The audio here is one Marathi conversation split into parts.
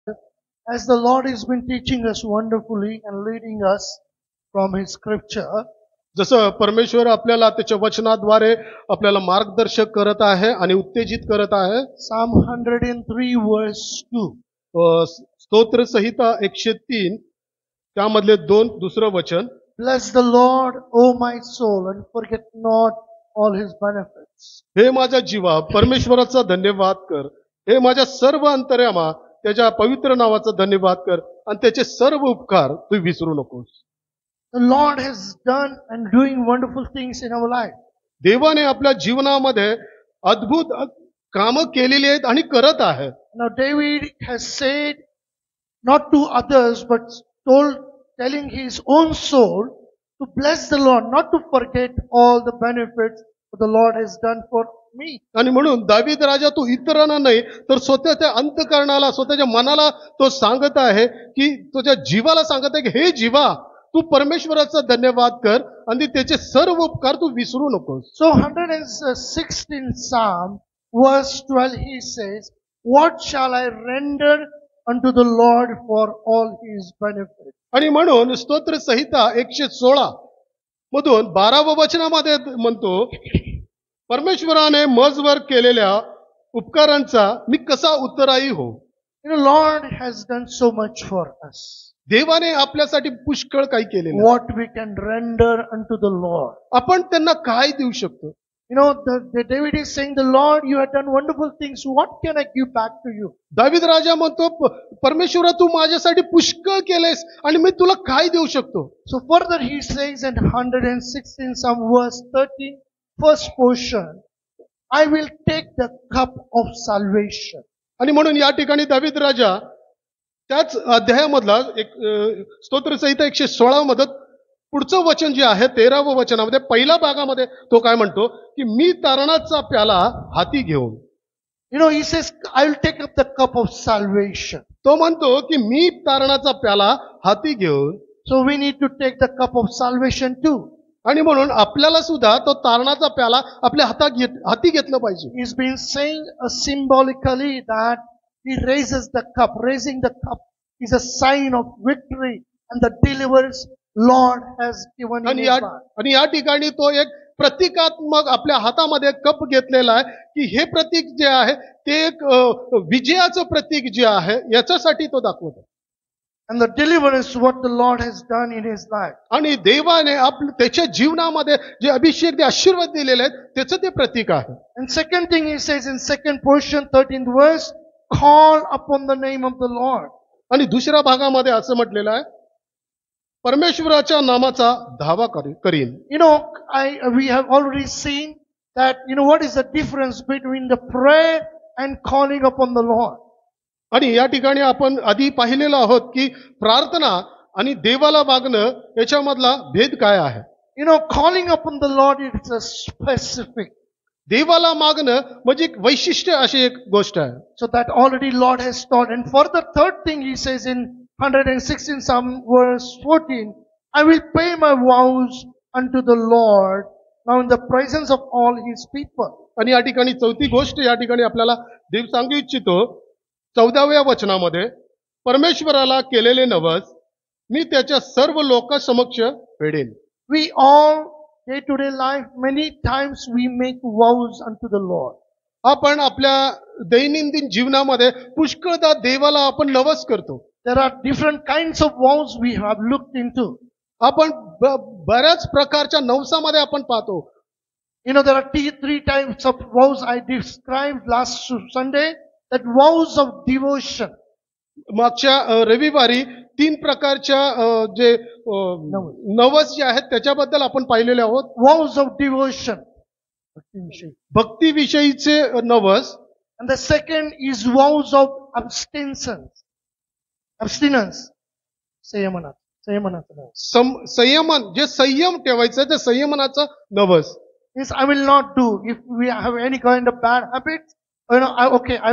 as the Lord has been teaching us wonderfully and leading us from His scripture, जसं परमेश्वर आपल्याला त्याच्या वचनाद्वारे आपल्याला मार्गदर्शक करत आहे आणि उत्तेजित करत आहे. Psalm 103 verse 2. स्तोत्र संहिता 103 त्यामधले दुसरं वचन. Bless the Lord, O my soul, and forget not all His benefits. हे माझ्या जीवा परमेश्वराचा धन्यवाद कर. हे माझ्या सर्व अंतर्यामा त्याच्या पवित्र नावाचा धन्यवाद कर आणि त्याचे सर्व उपकार तू विसरू नकोस. The Lord has done and doing wonderful things in our life. देवाने आपल्या जीवनामध्ये अद्भुत कामं केलेली आहेत आणि करत आहे. Now David has said, not to others, but telling his own soul to bless the Lord, not to forget all the benefits that the Lord has done for me. आणि म्हणून दावीद राजा तो इतरांना नाही तर स्वतःच्या अंतःकरणाला स्वतःच्या मनाला तो सांगत आहे की तुझ्या जीवाला सांगत आहे की हे जीवा तू परमेश्वराचा धन्यवाद कर आणि त्याचे सर्व उपकार तू विसरू नकोस. So 116 Psalm verse 12 he says, what shall I render unto the Lord for all his benefits? आणि म्हणून स्तोत्र संहिता 116 मधून 12व्या वचनामध्ये म्हणतो, परमेश्वराने मजवर केलेल्या उपकारांचा मी कसा उत्तराई हो. Lord has done so much for us. देवाने आपल्यासाठी पुष्कळ काही केलेलं. What we can render unto the Lord. आपण त्यांना काय देऊ शकतो. The David is saying, the Lord, you have done wonderful things. What can I give back to you? दावीद राजा म्हणतो, परमेश्वरा तू माझ्यासाठी पुष्कळ केलेस आणि मी तुला काय देऊ शकतो. So further he says in 116 Psalm verse 13, first portion, I will take the cup of salvation. आणि म्हणून या ठिकाणी दावीद राजा त्याच अध्यायामधला एक स्तोत्र संहिता 116 मध्ये पुढचं वचन जे आहे 13व्या वचनामध्ये पहिल्या भागामध्ये तो काय म्हणतो की मी तारणाचा प्याला हाती घेऊन. He says, I will take up the cup of salvation. तो म्हणतो की मी तारणाचा प्याला हाती घेऊन. So we need to take the cup of salvation too. आणि म्हणून आपल्याला सुद्धा तो तारणाचा प्याला आपल्या हाती घेतलं पाहिजे. He's been saying symbolically that he raises the cup. Raising the cup is a sign of victory and the deliverance Lord has given in his life. आणि या ठिकाणी तो एक प्रतिकात्मक आपल्या हातामध्ये कप घेतलेला आहे की हे प्रतीक जे आहे ते एक विजयाचं प्रतीक जे आहे याच्यासाठी तो दाखवतो. And the deliverance what the Lord has done in his life. आणि देवाने त्याच्या जीवनामध्ये जे अभिषेक जे आशीर्वाद दिलेले आहेत त्याचं ते प्रतीक आहे. And second thing he says in second portion 13th verse, call upon the name of the Lord. आणि दुसऱ्या भागामध्ये असं म्हटलेलं आहे, परमेश्वराच्या नामाचा धावा करीन. We have already seen that, what is the difference between the prayer and calling upon the Lord. आणि या ठिकाणी आपण आधी पाहिलेलो आहोत की प्रार्थना आणि देवाला मागणं याच्यामधला भेद काय आहे. Calling upon the Lord is a specific. देवाला मागणं म्हणजे एक वैशिष्ट्य अशी एक गोष्ट आहे. So that already Lord has taught. And for the third thing he says in 116 Psalm verse 14, I will pay my vows unto the Lord now in the presence of all his people. आणि या ठिकाणी चौथी गोष्ट या ठिकाणी आपल्याला देव सांगू इच्छितो 14व्या वचनामध्ये, परमेश्वराला केलेले नवस मी त्याच्या सर्व लोकांसमक्ष फेडेन. We all day to day life, many times we make vows unto the Lord. आपण आपल्या दैनंदिन जीवनामध्ये पुष्कळदा देवाला आपण नवस करतो. There are different kinds of vows we have looked into. आपण बऱ्याच प्रकारच्या नवसामध्ये आपण पाहतो. There are three types of vows I described last Sunday. That vows of devotion. मागच्या रविवारी 3 प्रकारच्या जे नवस जे आहेत त्याच्याबद्दल आपण पाहिलेले आहोत. Vows of devotion. भक्तीविषयीचे नवस. And the second is vows of abstinence. संयमन जे संयम ठेवायचं ते संयमनाचं नवस. Yes, I will not do if we have any kind of bad habits. I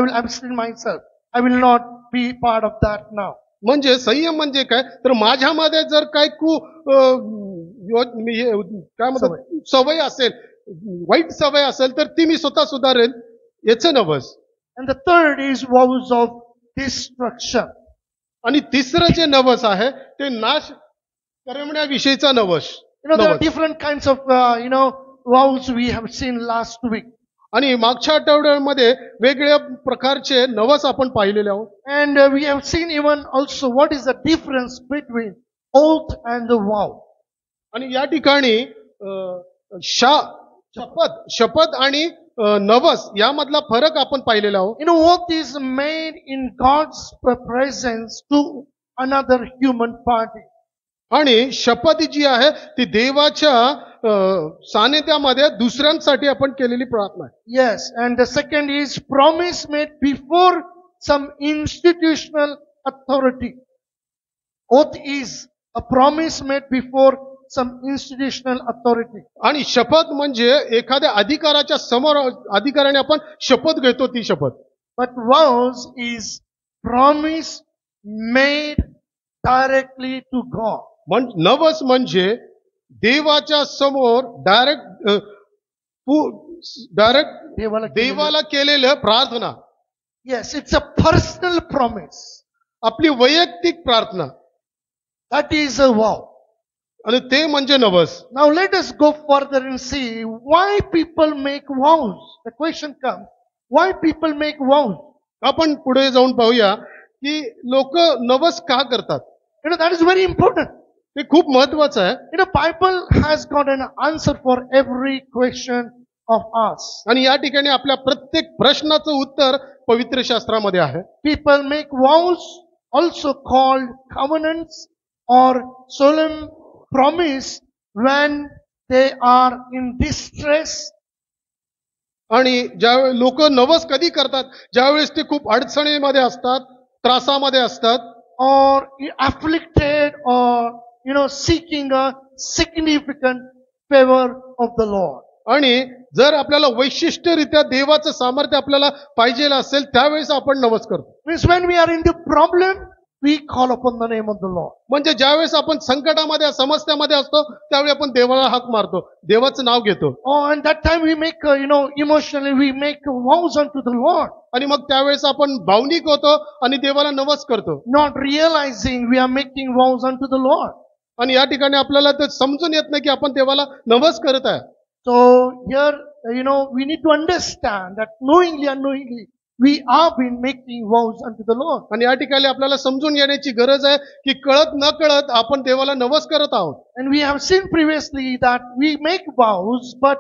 will abstain myself. I will not be part of that now. म्हणजे संयम म्हणजे काय तर माझ्यामध्ये जर काय काय म्हणतात सवय असेल, वाईट सवय असेल तर ती मी स्वतः सुधारेल याचं नवस. And the third is vows of destruction. आणि तिसरं जे नवस आहे ते नाश करण्याविषयीचा नवस. There are नवस. different kinds of, vows we have seen last week. आणि मागच्या आठवड्यामध्ये वेगवेगळ्या प्रकारचे नवस आपण पाहिलेले आहोत. And we have seen even also what is the difference between oath and the vow. आणि या ठिकाणी शपथ आणि नवस यामधला फरक आपण पाहिलेला आहोत. Oath is made in God's presence to another human party. आणि शपथ जी आहे ती देवाच्या सानिध्यामध्ये दुसऱ्यांसाठी आपण केलेली प्रार्थना आहे. Yes, and the second is promise made before some institutional authority. Oath is a promise made before some institutional authority. आणि शपथ म्हणजे एखाद्या अधिकाराच्या समोर अधिकाराने आपण शपथ घेतो ती शपथ. But vows is promise made directly to God. नवस म्हणजे देवाच्या समोर डायरेक्ट देवाला केलेलं प्रार्थना. Yes, it's a personal promise. आपली वैयक्तिक प्रार्थना. That is a vow. आणि ते म्हणजे नवस. Now let us go further and see why people make vows. The question comes, why people make vows? आपण पुढे जाऊन पाहूया की लोक नवस का करतात. That is very important. ते खूप महत्वाचं आहे. Bible has got an answer for every question of us. आणि या ठिकाणी आपल्या प्रत्येक प्रश्नाचं उत्तर पवित्र शास्त्रामध्ये आहे. People make vows, also called covenants or solemn promise, when they are in distress. आणि ज्यावेळेस लोक नवस कधी करतात, ज्यावेळेस ते खूप अडचणीमध्ये असतात, त्रासामध्ये असतात, or afflicted, or seeking a significant favor of the Lord. आणि जर आपल्याला वैशिष्ट्यरित्या देवाचं सामर्थ्य आपल्याला पाहिजे असेल त्यावेळेस आपण नवस करतो. Means when we are in the problem, we call upon the name of the Lord. म्हणजे ज्यावेळेस आपण संकटामध्ये समस्यामध्ये असतो त्यावेळी आपण देवाला हाक मारतो, देवाचं नाव घेतो. And that time we make, emotionally we make vows unto the Lord. आणि मग त्यावेळेस आपण भावनिक होतो आणि देवाला नवस करतो. Not realizing we are making vows unto the Lord. आणि या ठिकाणी आपल्याला ते समजून येत नाही की आपण देवाला नवस करत आहे. So here, we need to understand that knowingly, unknowingly, we have been making vows unto the Lord. आणि या ठिकाणी आपल्याला समजून घेण्याची गरज आहे की कळत न कळत आपण देवाला नवस करत आहोत. And we have seen previously that we make vows, but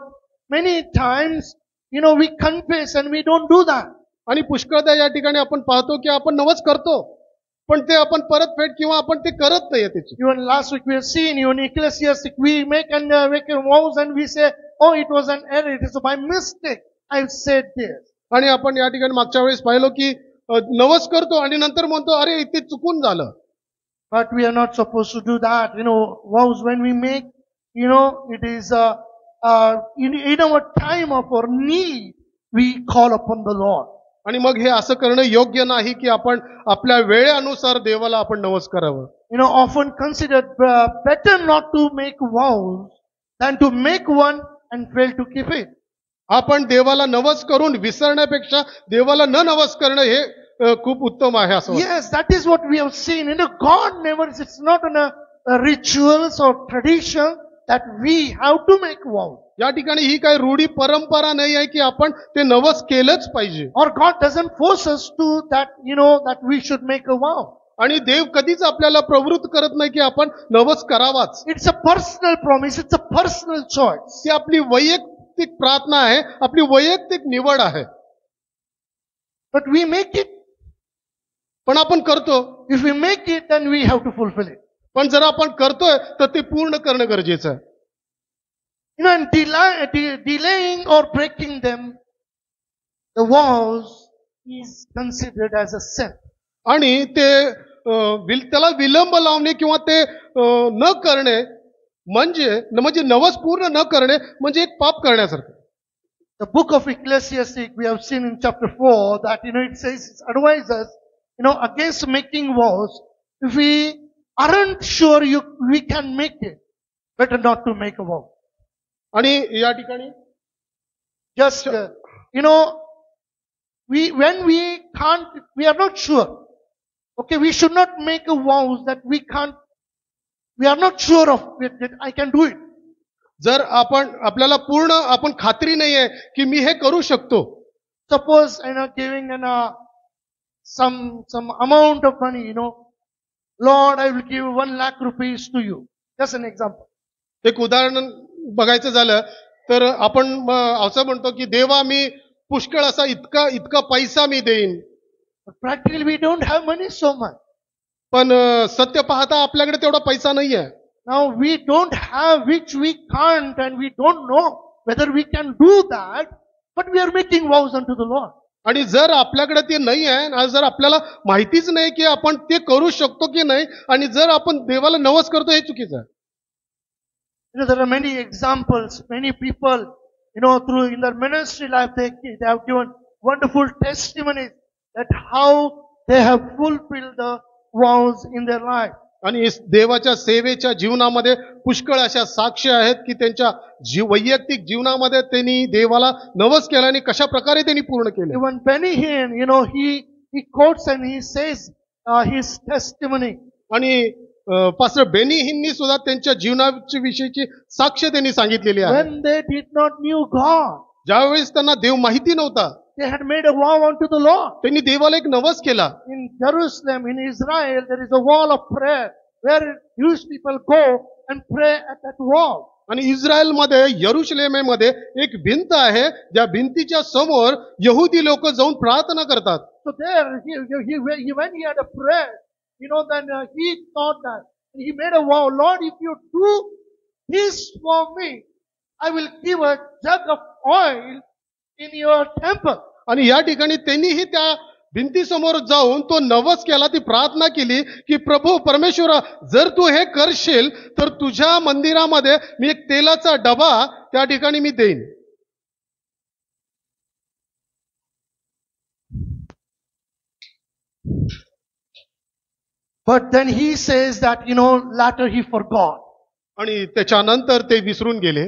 many times, we confess and we don't do that. आणि पुष्कळदा या ठिकाणी आपण पाहतो की आपण नवस करतो, पण ते आपण परतफेड किंवा आपण ते करत नाही त्याची. Even last week we have seen, in Ecclesiastic, we make vows and we say, oh, it was an error, it is by mistake I said this. आणि आपण या ठिकाणी मागच्या वेळेस पाहिलो की नवस करतो आणि नंतर म्हणतो अरे ते चुकून झालं. But we are not supposed to do that. Vows when we make, it is in our time of our need, we call upon the Lord. आणि मग हे असं करणं योग्य नाही की आपण आपल्या वेळेनुसार देवाला आपण नवस करावं. Often considered better not to make vows than to make one and fail to keep it. आपण देवाला नवस करून विसरण्यापेक्षा देवाला न नवस करणं हे खूप उत्तम आहे असं. Yes, that is what we have seen. God never, it's not in a rituals or tradition that we have to make vows. या ठिकाणी ही काही रूढी परंपरा नाही आहे की आपण ते नवस केलंच पाहिजे. Or God doesn't force us to that, that we should make a vow. आणि देव कधीच आपल्याला प्रवृत्त करत नाही की आपण नवस करावाच. It's a personal promise, it's a personal choice. ती आपली वैयक्तिक प्रार्थना आहे, आपली वैयक्तिक निवड आहे. But we make it. पण आपण करतो. If we make it, then we have to fulfill it. पण जर आपण करतोय तर ते पूर्ण करणं गरजेचं आहे. And delaying or breaking them, the vows, is considered as a sin. आणि ते त्याला विलंब लावणे किंवा ते न करणे म्हणजे नवस पूर्ण न करणे म्हणजे एक पाप करण्यासारखं. The book of Ecclesiastic, we have seen in chapter 4 that, it says, it advises, against making vows. If we aren't sure we can make it, better not to make a vow. आणि या ठिकाणी just, when we are not sure, Okay, we should not make a vows that we are not sure of it, that I can do it. जर आपल्याला पूर्ण खात्री नाहीये की मी हे करू शकतो. Suppose, giving some amount of money, Lord, I will give 1 lakh rupees to you. Just an example. एक उदाहरण बघायचं झालं तर आपण असं म्हणतो की देवा मी पुष्कळ असा इतका पैसा मी देईन. But practically we don't have money so much. पण सत्य पाहता आपल्याकडे तेवढा पैसा नाहीये. Now we don't have, which we can't, and we don't know whether we can do that, but we are making vows unto the Lord. आणि जर आपल्याकडे ते नाही आहे आणि जर आपल्याला माहितीच नाही की आपण ते करू शकतो की नाही आणि जर आपण देवाला नवस करतो हे चुकीचं आहे. There are many examples, many people, through in their ministry life, they have given wonderful testimonies that how they have fulfilled the vows in their life. आणि देवाच्या सेवेच्या जीवनामध्ये पुष्कळ अशा साक्ष आहेत की त्यांच्या वैयक्तिक जीवनामध्ये त्यांनी देवाला नवस केला आणि कशा प्रकारे त्यांनी पूर्ण केले. Even Benny Hinn, he quotes and he says his testimony. आणि पास्टर बेनी हिन्नी सुद्धा त्यांच्या जीवनाच्या विषयीची साक्ष त्यांनी सांगितलेली आहे. When they did not knew God, ज्यावेळेस त्यांना देव माहिती नव्हता, they had made a vow unto the Lord. त्यांनी देवाला एक नवस केला. In Jerusalem, in Israel, there is a wall of prayer where Jewish people go and pray at that wall. आणि इस्रायलमध्ये यरुशलेमेमध्ये एक भिंत आहे, ज्या भिंतीच्या समोर यहुदी लोक जाऊन प्रार्थना करतात. So there, when he had a prayer, then he thought that he made a vow, Lord, if you do this for me, I will give a jug of oil in your temple. आणि या ठिकाणी त्यांनीही त्या भिंतीसमोर जाऊन तो नवस केला, ती प्रार्थना केली की प्रभू परमेश्वरा, जर तू हे करशील तर तुझ्या मंदिरामध्ये मी एक तेलाचा डबा त्या ठिकाणी मी देईन. But then he says that, later he forgot. आणि त्याच्यानंतर ते विसरून गेले.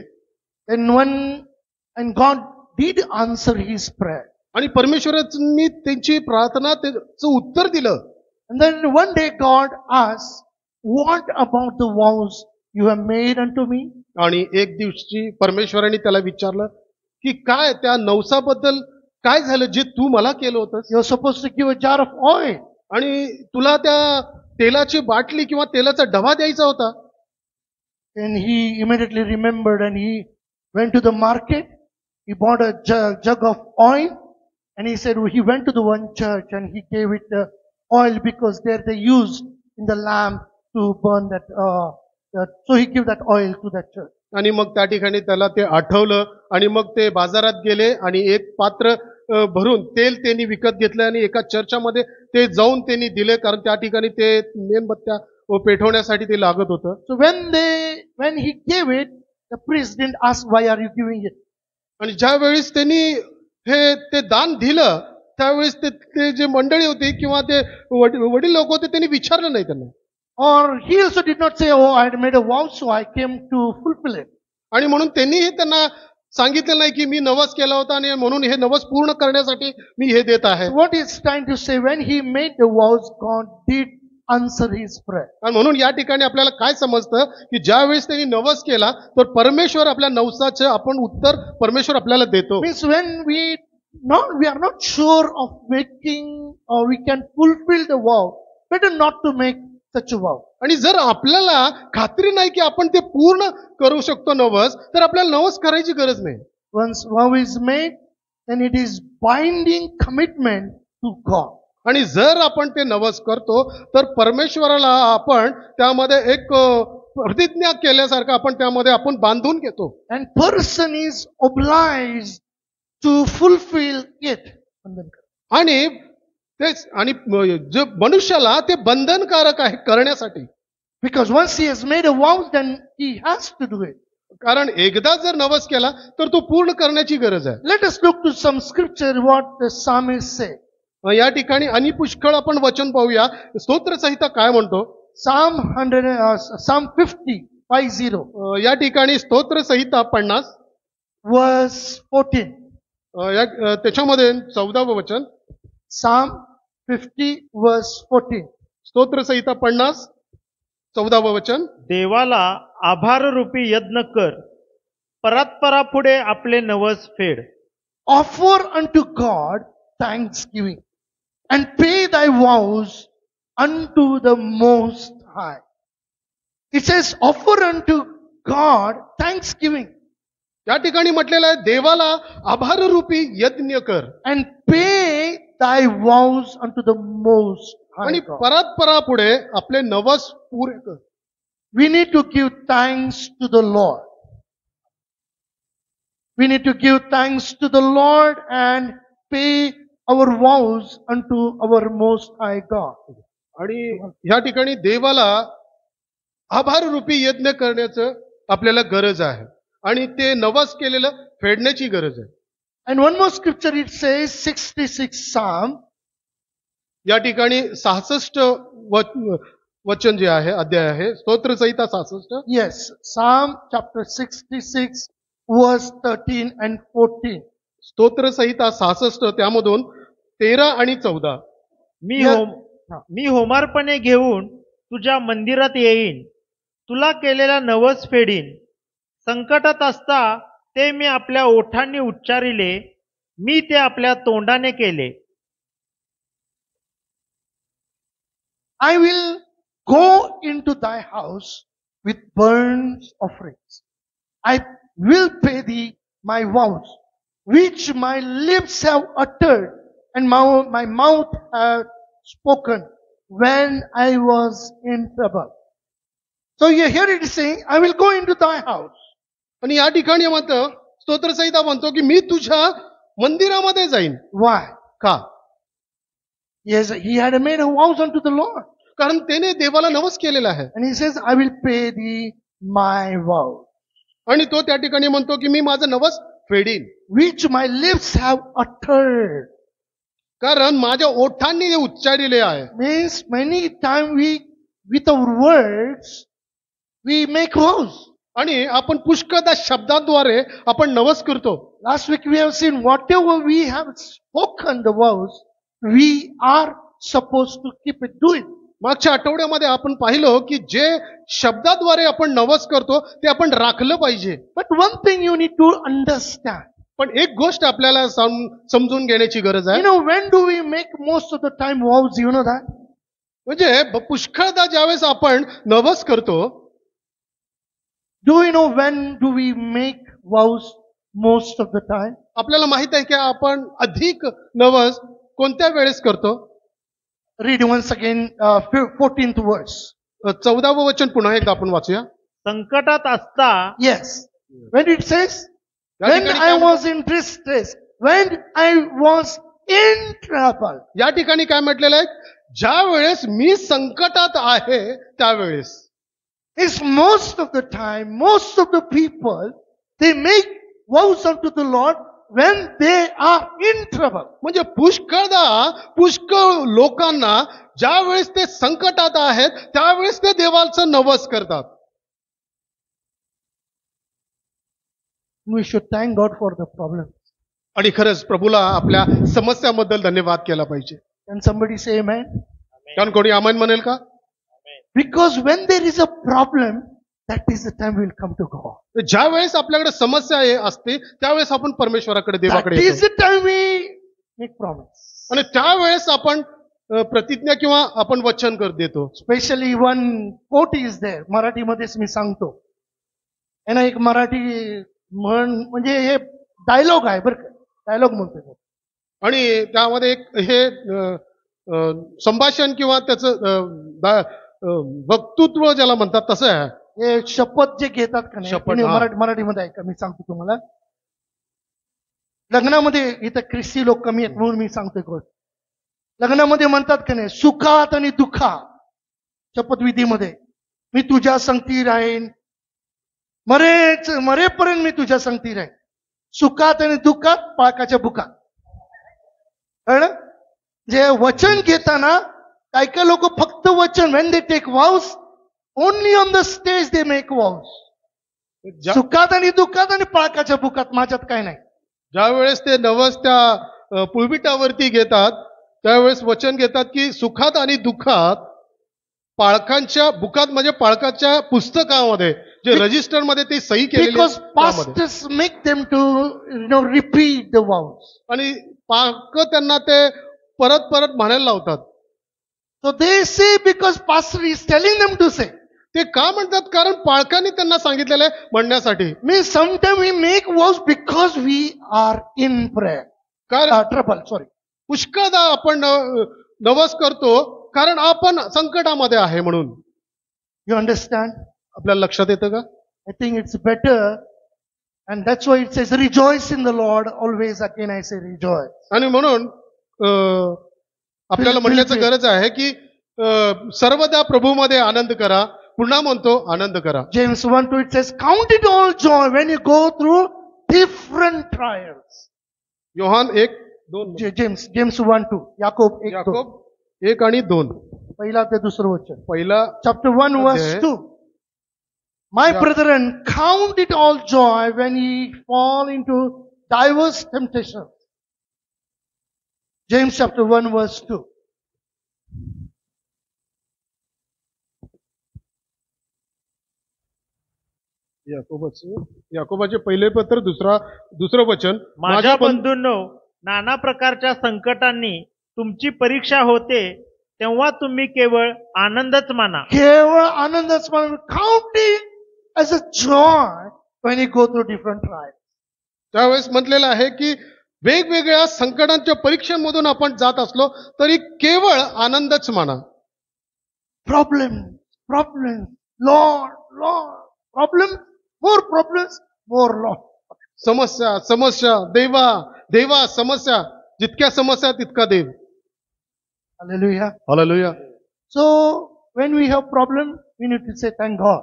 And God did answer his prayer. आणि परमेश्वरांनी त्यांची प्रार्थना त्याचं उत्तर दिलं. And then one day God asked, what about the vows you have made unto me? आणि एक दिवशी परमेश्वरांनी त्याला विचारलं की काय त्या नवसाबद्दल काय झालं जे तू मला केलं होतंस. You're supposed to give a jar of oil. आणि तुला त्या तेलाची बाटली किंवा तेलाचा डबा द्यायचा होता. And he immediately remembered and he went to the market. He bought a jug of oil and he said he went to the one church and he gave it the oil because there they used in the lamp to burn that. So he gave that oil to that church. आणि मग त्या ठिकाणी त्याला ते आठवलं आणि मग ते बाजारात गेले आणि एक पात्र भरून तेल त्यांनी विकत घेतलं आणि एका चर्चामध्ये ते जाऊन त्यांनी दिले, कारण त्या ठिकाणी ते मेणबत्त्या पेटवण्यासाठी ते लागत होतं. So when he gave it, the priest didn't ask, why are you giving it? आणि ज्या वेळेस त्यांनी ते दान दिलं त्यावेळेस ते जे मंडळी होती किंवा ते वडील लोक होते त्यांनी विचारलं नाही त्यांना. Or he also did not say, oh, I had made a vow, so I came to fulfill it. आणि म्हणून त्यांनीही त्यांना सांगितलं नाही की मी नवस केला होता आणि म्हणून हे नवस पूर्ण करण्यासाठी मी हे देत आहे. So what he's trying to say, when he made the vows, God did answer his prayer. आणि म्हणून या ठिकाणी आपल्याला काय समजतं की ज्या वेळेस त्यांनी नवस केला तर परमेश्वर आपल्या नवसाचं आपण उत्तर परमेश्वर आपल्याला देतो. Means when we are not sure of making or we can fulfill the vow, better not to make such a vow. आणि जर आपल्याला खात्री नाही की आपण ते पूर्ण करू शकतो नवस, तर आपल्याला नवस करायची गरज नाही. Once vow is made, then it is binding commitment to God. आणि जर आपण ते नवस करतो तर परमेश्वराला आपण त्यामध्ये एक प्रतिज्ञा केल्यासारखं आपण त्यामध्ये आपण बांधून घेतो. And person is obliged to fulfill it. आणि तेच आणि जे मनुष्याला ते बंधनकारक आहे करण्यासाठी. Because once he has made a vow, then he has to do it. कारण एकदा जर नवस केला तर तो पूर्ण करण्याची गरज आहे. Let us look to some scripture what the psalmist say. या ठिकाणी आणि पुष्कळ आपण वचन पाहूया. स्तोत्रसंहिता काय म्हणतो. Psalm 50. या ठिकाणी स्तोत्रसंहिता 50 verse 14. त्याच्यामध्ये 14व वचन. Psalm 50 verse 14. स्तोत्रसंहिता 50, 14व वचन. देवाला आभाररूपी यज्ञ कर, परात्परापुढे आपले नवस फेड. Offer unto God thanksgiving and pay thy vows unto the Most High. It says, offer unto God thanksgiving या ठिकाणी म्हटलेलं आहे देवाला आभाररूपी यज्ञ कर and pay thy vows unto the Most High आणि God. परात्परापुढे आपले नवस पुरे कर. We need to give thanks to the Lord. We need to give thanks to the Lord and pay our vows unto our Most High God. आणि या ठिकाणी देवाला आभाररूपी यज्ञ करण्याचं आपल्याला गरज आहे आणि ते नवस केलेलं फेडण्याची गरज आहे. And one more scripture, it says, 66 Psalm, या ठिकाणी 66 वचन जे आहे अध्याय आहे स्तोत्रसंहिता 66. yes, Psalm chapter 66, verse 13 and 14. स्तोत्रसंहिता 66 त्यामधून 13 आणि 14. मी होमार्पणे घेऊन तुझ्या मंदिरात येईन, तुला केलेला नवस फेडीन. संकटात असता ते मी आपल्या ओठांनी उच्चारिले, मी ते आपल्या तोंडाने केले. I will go into thy house with burnt offerings. I will pay thee my vows, which my lips have uttered and my mouth hath spoken when I was in trouble. So here it is saying, I will go into thy house. आणि या ठिकाणी म्हणतो स्तोत्रसंहिता म्हणतो की मी तुझ्या मंदिरामध्ये जाईन. Why? का? Yes, he had made a vows unto the Lord. कारण त्याने देवाला नवस केलेला आहे And he says, I will pay thee my vows, आणि तो त्या ठिकाणी म्हणतो की मी माझं नवस फेडीन. which my lips have uttered. कारण माझ्या ओठांनी जे उच्चारिले आहे. Means many times with our words, we make vows. आणि आपण पुष्कळदा शब्दाद्वारे आपण नवस करतो. Last week we have seen whatever we have spoken the vows, we are supposed to keep it doing. मागच्या आठवड्यामध्ये आपण पाहिलं की जे शब्दाद्वारे आपण नवस करतो ते आपण राखलं पाहिजे. But one thing you need to understand. पण एक गोष्ट आपल्याला समजून घेण्याची गरज आहे. When do we make most of the time vows? You know that? म्हणजे पुष्कळदा ज्यावेळेस आपण नवस करतो. Do you know when do we make vows most of the time? आपल्याला माहित आहे की आपण अधिक नवस कोणत्या वेळेस करतो. Read once again 14th verse. 14व वचन पुन्हा एकदा आपण वाचूया. संकटात असता Yes. When it says, या when ठिकाणी I काय was in distress, when I was in trouble. या ठिकाणी काय म्हटलेलं आहे. ज्या वेळेस मी संकटात आहे त्यावेळेस. It's most of the time, most of the people, they make vows unto the Lord when they are in trouble. म्हणजे पुष्कळ लोकांना ज्या वेळेस ते संकटात आहेत त्यावेळेस ते देवाचं नवस करतात. We should thank God for the problem. आणि खरंच प्रभूला आपल्या समस्याबद्दल धन्यवाद केला पाहिजे. Can somebody say amen? कारण कोणी आमेन म्हणेल का? Because when there is a problem, that is the time we will come to God. ज्या वेळेस आपल्याकडे समस्या असते त्यावेळेस आपण परमेश्वराकडे That देवाकडे is येतो. the time we make promise. आणि त्यावेळेस आपण प्रतिज्ञा किंवा आपण वचन कर देतो. Especially one quote is there. मराठीमध्येच मी सांगतो. आहे ना, एक मराठी म्हणजे हे डायलॉग आहे बरं का. डायलॉग म्हणतो. आणि त्यामध्ये एक हे संभाषण किंवा त्याचं वक्तृत्व ज्याला म्हणतात तसं आहे. हे शपथ जे घेतात का शपथ, नाही, मराठीमध्ये ऐका मी सांगतो तुम्हाला. लग्नामध्ये इथं ख्रिस्ती लोक कमी आहेत म्हणून मी सांगतोय गोष्ट. लग्नामध्ये म्हणतात का नाही, सुखात आणि दुःखात शपथविधीमध्ये मी तुझ्या संगती राहीन, मरेपर्यंत मी तुझ्या संगती राहीन. सुखात आणि दुःखात पाळकाच्या बुकात. कळलं? जे वचन घेताना काही लोक फक्त वचन, when they take vows, only on the stage they make vows. सुखात आणि दुःखात आणि पाळकाच्या बुकात, माझ्यात काय नाही. ज्या वेळेस ते नवस त्या पुलपिटावरती घेतात त्यावेळेस वचन घेतात की सुखात आणि दुःखात पाळकांच्या बुकात म्हणजे पाळकाच्या पुस्तकामध्ये जे रजिस्टर मध्ये ते सही केलेली Because आहे त्यामध्ये. pastors make them to, repeat the vows. आणि पाळक त्यांना ते परत परत म्हणायला लावतात. So they say because pastor is telling them to say. ते का म्हणतात? कारण पाळकांनी त्यांना सांगितलेलं आहे म्हणण्यासाठी. Means sometimes we make vows because we are in prayer. कारण Trouble, sorry. पुष्कळदा आपण नवस करतो कारण आपण संकटामध्ये आहे म्हणून. You understand? आपल्याला लक्षात येतं का? I think it's better. And that's why it says rejoice in the Lord. Always again I say rejoice. आणि म्हणून आपल्याला म्हणण्याचं गरज आहे की सर्वदा प्रभूमध्ये आनंद करा. पुन्हा म्हणतो आनंद करा. James 1:2 it says count it all joy when you go through different trials. Yohan 1:2. James 1:2. Yakob 1:2. Yakob 1 आणि 2. पहिला ते दुसरं वचन. पहिला Chapter 1 verse अध्याय. 2. My Yeah. brethren, count it all joy when ye fall into diverse temptations. James chapter 1 verse 2. याकोबाचे पहिले पत्र दुसरं वचन. माझ्या बंधूंनो, नाना प्रकारच्या संकटांनी तुमची परीक्षा होते, तेव्हा तुम्ही केवळ आनंदच माना. केवळ आनंदच म्हणून count it as a joy when you go through different trials. त्यावेळेस म्हटलेलं आहे की वेगवेगळ्या संकटांच्या परीक्षांमधून आपण जात असलो तरी केवळ आनंदच माना. Problems, Lord, problems, more Lord. समस्या, देवा समस्या, जितक्या समस्या तितका देव. Hallelujah. Hallelujah. So when we have problem, we need to say thank God.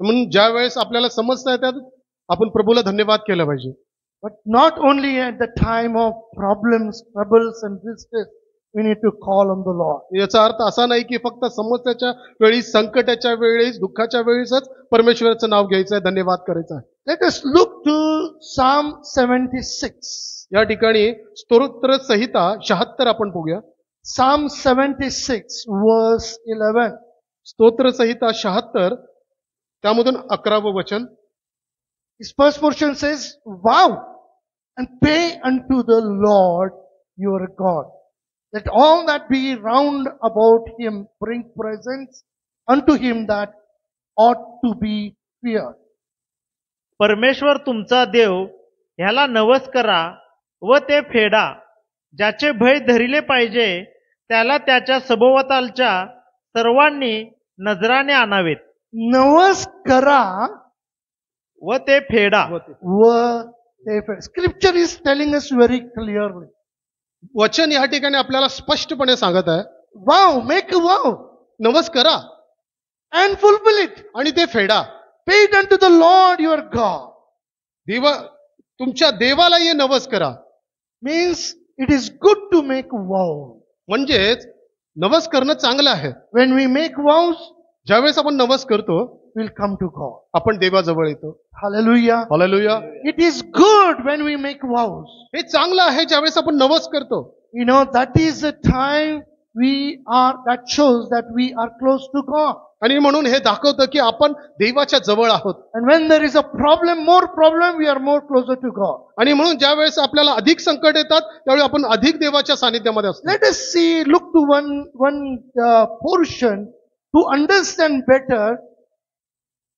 म्हणून ज्या वेळेस आपल्याला समस्या येतात आपण प्रभूला धन्यवाद केला पाहिजे. But not only at the time of problems, troubles and distress, we need to call on the Lord. याचा अर्थ असा नाही की फक्त समस्याच्या वेळी, संकटाच्या वेळी, दुःखाच्या वेळीच परमेश्वराचं नाव घ्यायचं आहे, धन्यवाद करायचा आहे. Let us look to Psalm 76. या ठिकाणी स्तोत्र संहिता 76 आपण बघूया. Psalm 76 verse 11. स्तोत्र संहिता 76 त्यामधून 11वं वचन. His first portion says, vow and pay unto the Lord your God. Let all that be round about him bring presents unto him that ought to be feared. परमेश्वर तुमचा देव ह्याला नवस करा व ते फेडा. ज्याचे भय धरिले पाहिजे त्याला त्याच्या सभोवतालच्या सर्वांनी नजराने आणावेत. नवस करा व ते फेडा. व ते फेड. Scripture is telling us very clearly. वचन या ठिकाणी आपल्याला स्पष्टपणे सांगत आहे. Vow, make a vow नवस करा and fulfill it. आणि ते फेडा. Pay it unto the Lord your God. तुमच्या देवाला हे नवस करा. Means it is good to make vow. म्हणजेच नवस करणं चांगलं आहे. When we make vows, ज्यावेळेस आपण नवस करतो we'll come to God. आपण देवाजवळ येतो. Hallelujah. Hallelujah. It is good when we make vows. हे चांगलं आहे ज्यावेळेस आपण नवस करतो. That is the time that shows that we are close to God. आणि म्हणून हे दाखवतं की आपण देवाच्या जवळ आहोत. And when there is a problem, more problem, we are more closer to God. आणि म्हणून ज्या वेळेस आपल्याला अधिक संकट येतात त्यावेळी आपण अधिक देवाच्या सानिध्यामध्ये असतो. Let us look to one portion to understand better.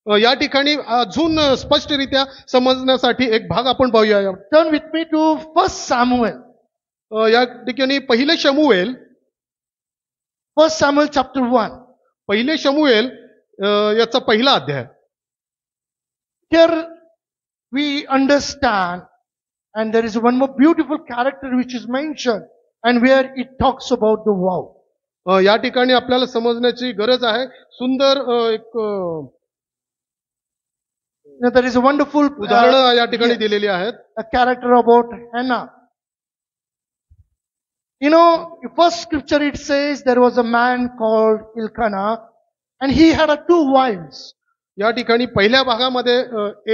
या ठिकाणी अजून स्पष्टरित्या समजण्यासाठी एक भाग आपण पाहूया. Turn with me to 1 Samuel. या ठिकाणी पहिले शमूएल 1 Samuel chapter 1. पहिले शमूएल याचा पहिला अध्याय. Here we understand, and there is one more beautiful character which is mentioned, and where it talks about the vow. या ठिकाणी आपल्याला समजण्याची गरज आहे. सुंदर एक There is a wonderful उदाहरणं या ठिकाणी दिलेली आहेत. a character about Hannah. First scripture it says there was a man called Elkanah, and he had 2 wives. या ठिकाणी पहिल्या भागामध्ये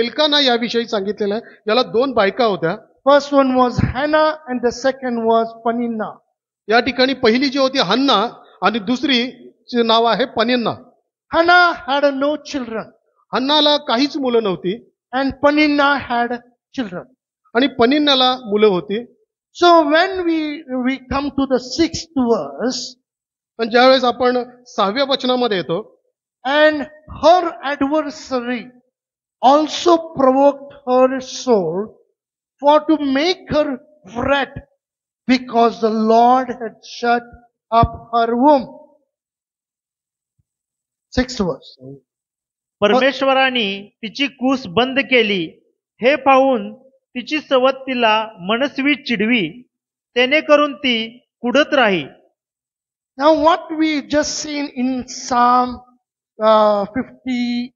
एल्काना याविषयी सांगितलेलं आहे. याला 2 बायका होत्या. First one was Hannah and the second was Peninnah. या ठिकाणी पहिली जी होती हन्ना आणि दुसरी तिचे नाव आहे Peninnah. Hannah had no children, हन्नाला काहीच मुलं नव्हती and Peninnah had children. आणि पनिन्नाला मुलं होती. So when we come to the 6th verse, पण ज्यावेळेस आपण 6व्या वचनामध्ये येतो, and her adversary also provoked her sore for to make her fret, because the Lord had shut up her womb. 6th verse. परमेश्वराने तिची कूस बंद केली, हे पाहून तिची सवत तिला मनस्वी चिडवी, तेने करून ती कुडत राही. Now what we just seen in Psalm 50.